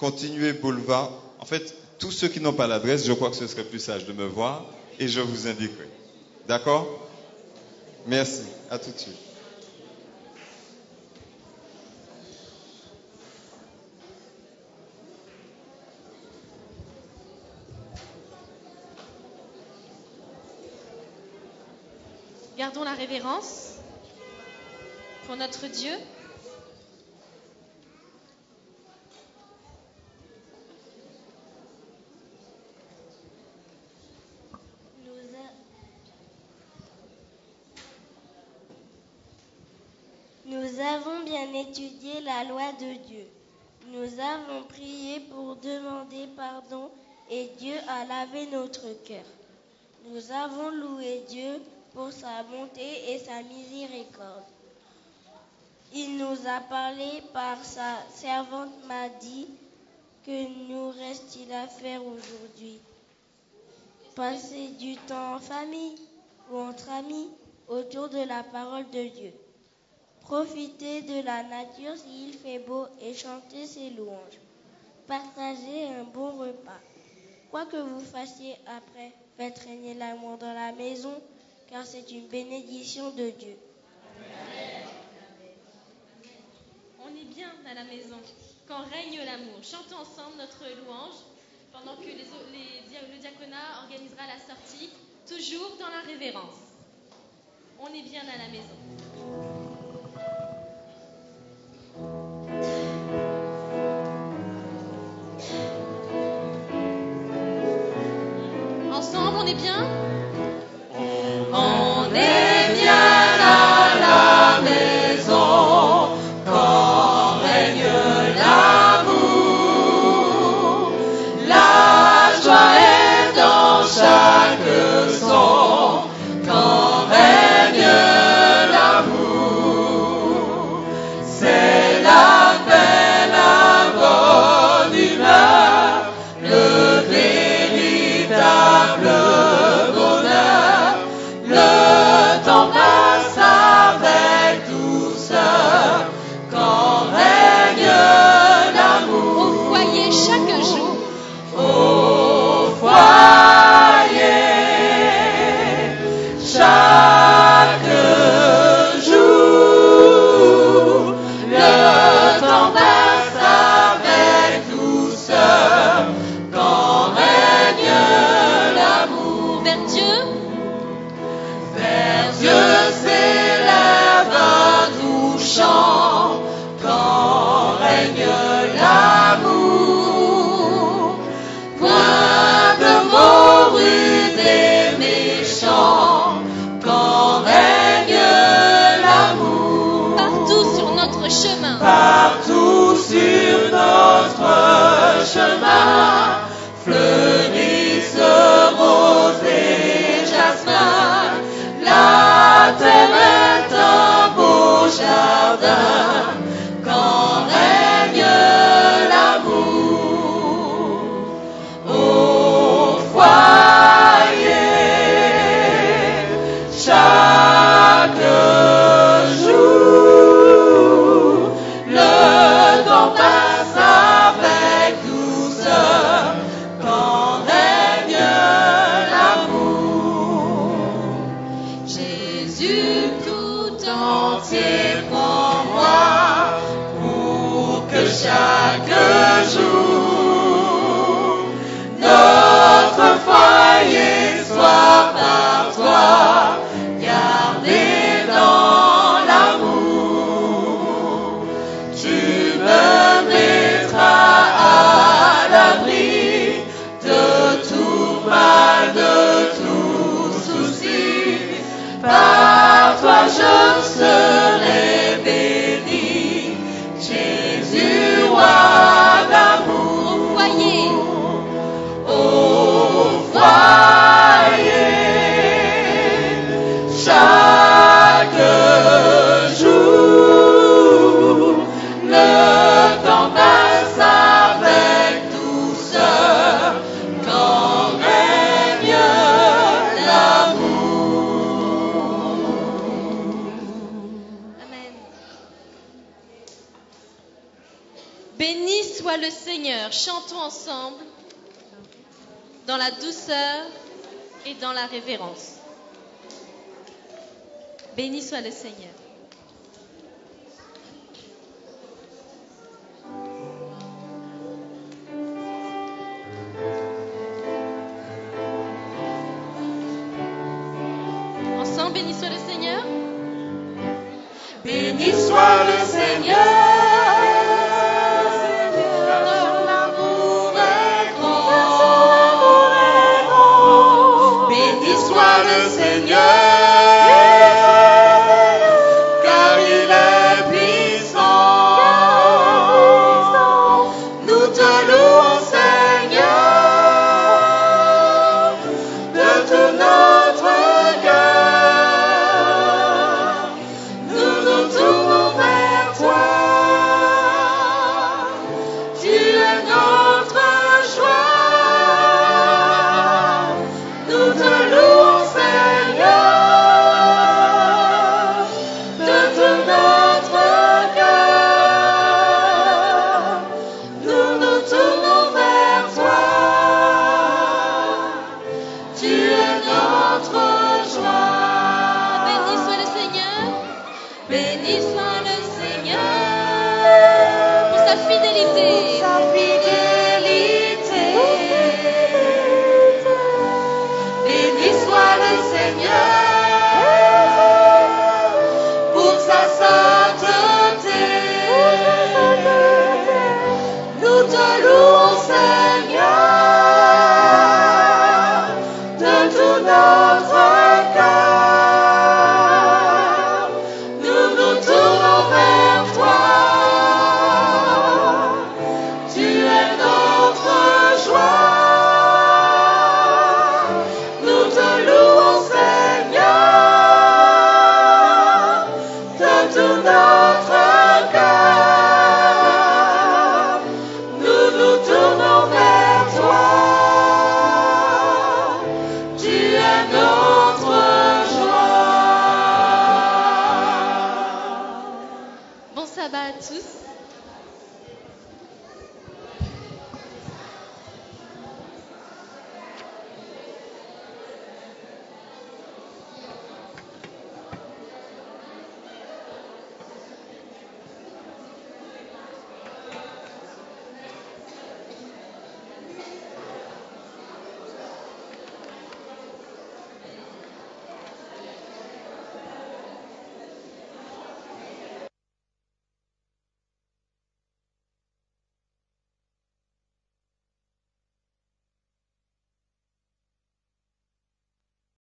continuez boulevard. En fait, tous ceux qui n'ont pas l'adresse, je crois que ce serait plus sage de me voir et je vous indiquerai. D'accord? Merci. À tout de suite. Gardons la révérence pour notre Dieu. Nous avons bien étudié la loi de Dieu. Nous avons prié pour demander pardon et Dieu a lavé notre cœur. Nous avons loué Dieu pour sa bonté et sa miséricorde. Il nous a parlé par sa servante m'a dit que nous reste-t-il à faire aujourd'hui? Passer du temps en famille ou entre amis autour de la parole de Dieu. Profiter de la nature s'il fait beau et chanter ses louanges. Partager un bon repas. Quoi que vous fassiez après, faites régner l'amour dans la maison, car c'est une bénédiction de Dieu. Amen. On est bien à la maison quand règne l'amour. Chantons ensemble notre louange pendant que le diaconat organisera la sortie, toujours dans la révérence. On est bien à la maison. Ensemble, on est bien? On est bien à la maison quand règne l'amour. La joie est dans chaque son quand règne l'amour. C'est la paix, la bonne humeur, le véritable bonheur. Le temps passe avec douceur quand règne l'amour. Au foyer chaque jour. Au foyer chaque jour. Le temps passe avec douceur quand règne l'amour. Vers Dieu. Vers Dieu s'élève un doux chant quand règne l'amour. Point de mots rudes et méchants quand règne l'amour. Partout sur notre chemin. Partout sur notre chemin fleurissent roses et jasmin. La terre est un beau jardin quand règne l'amour. Au foyer chaque jour. Le temps passe avec douceur quand règne l'amour. Jésus tout entier prends-moi pour que chaque jour notre foyer soit par toi gardé dans l'amour. Tu me mettras à l'abri de tout mal, de tout souci. Par toi je serai béni, Jésus, roi d'amour. Au foyer. Au le Seigneur. Chantons ensemble dans la douceur et dans la révérence. Béni soit le Seigneur. Ensemble, béni soit le Seigneur. Béni soit le Seigneur. Le Seigneur, car il est puissant. Nous te louons, Seigneur, de tout notre cœur. Nous nous tournons vers toi. Tu es notre joie. Nous te louons. Béni soit le Seigneur.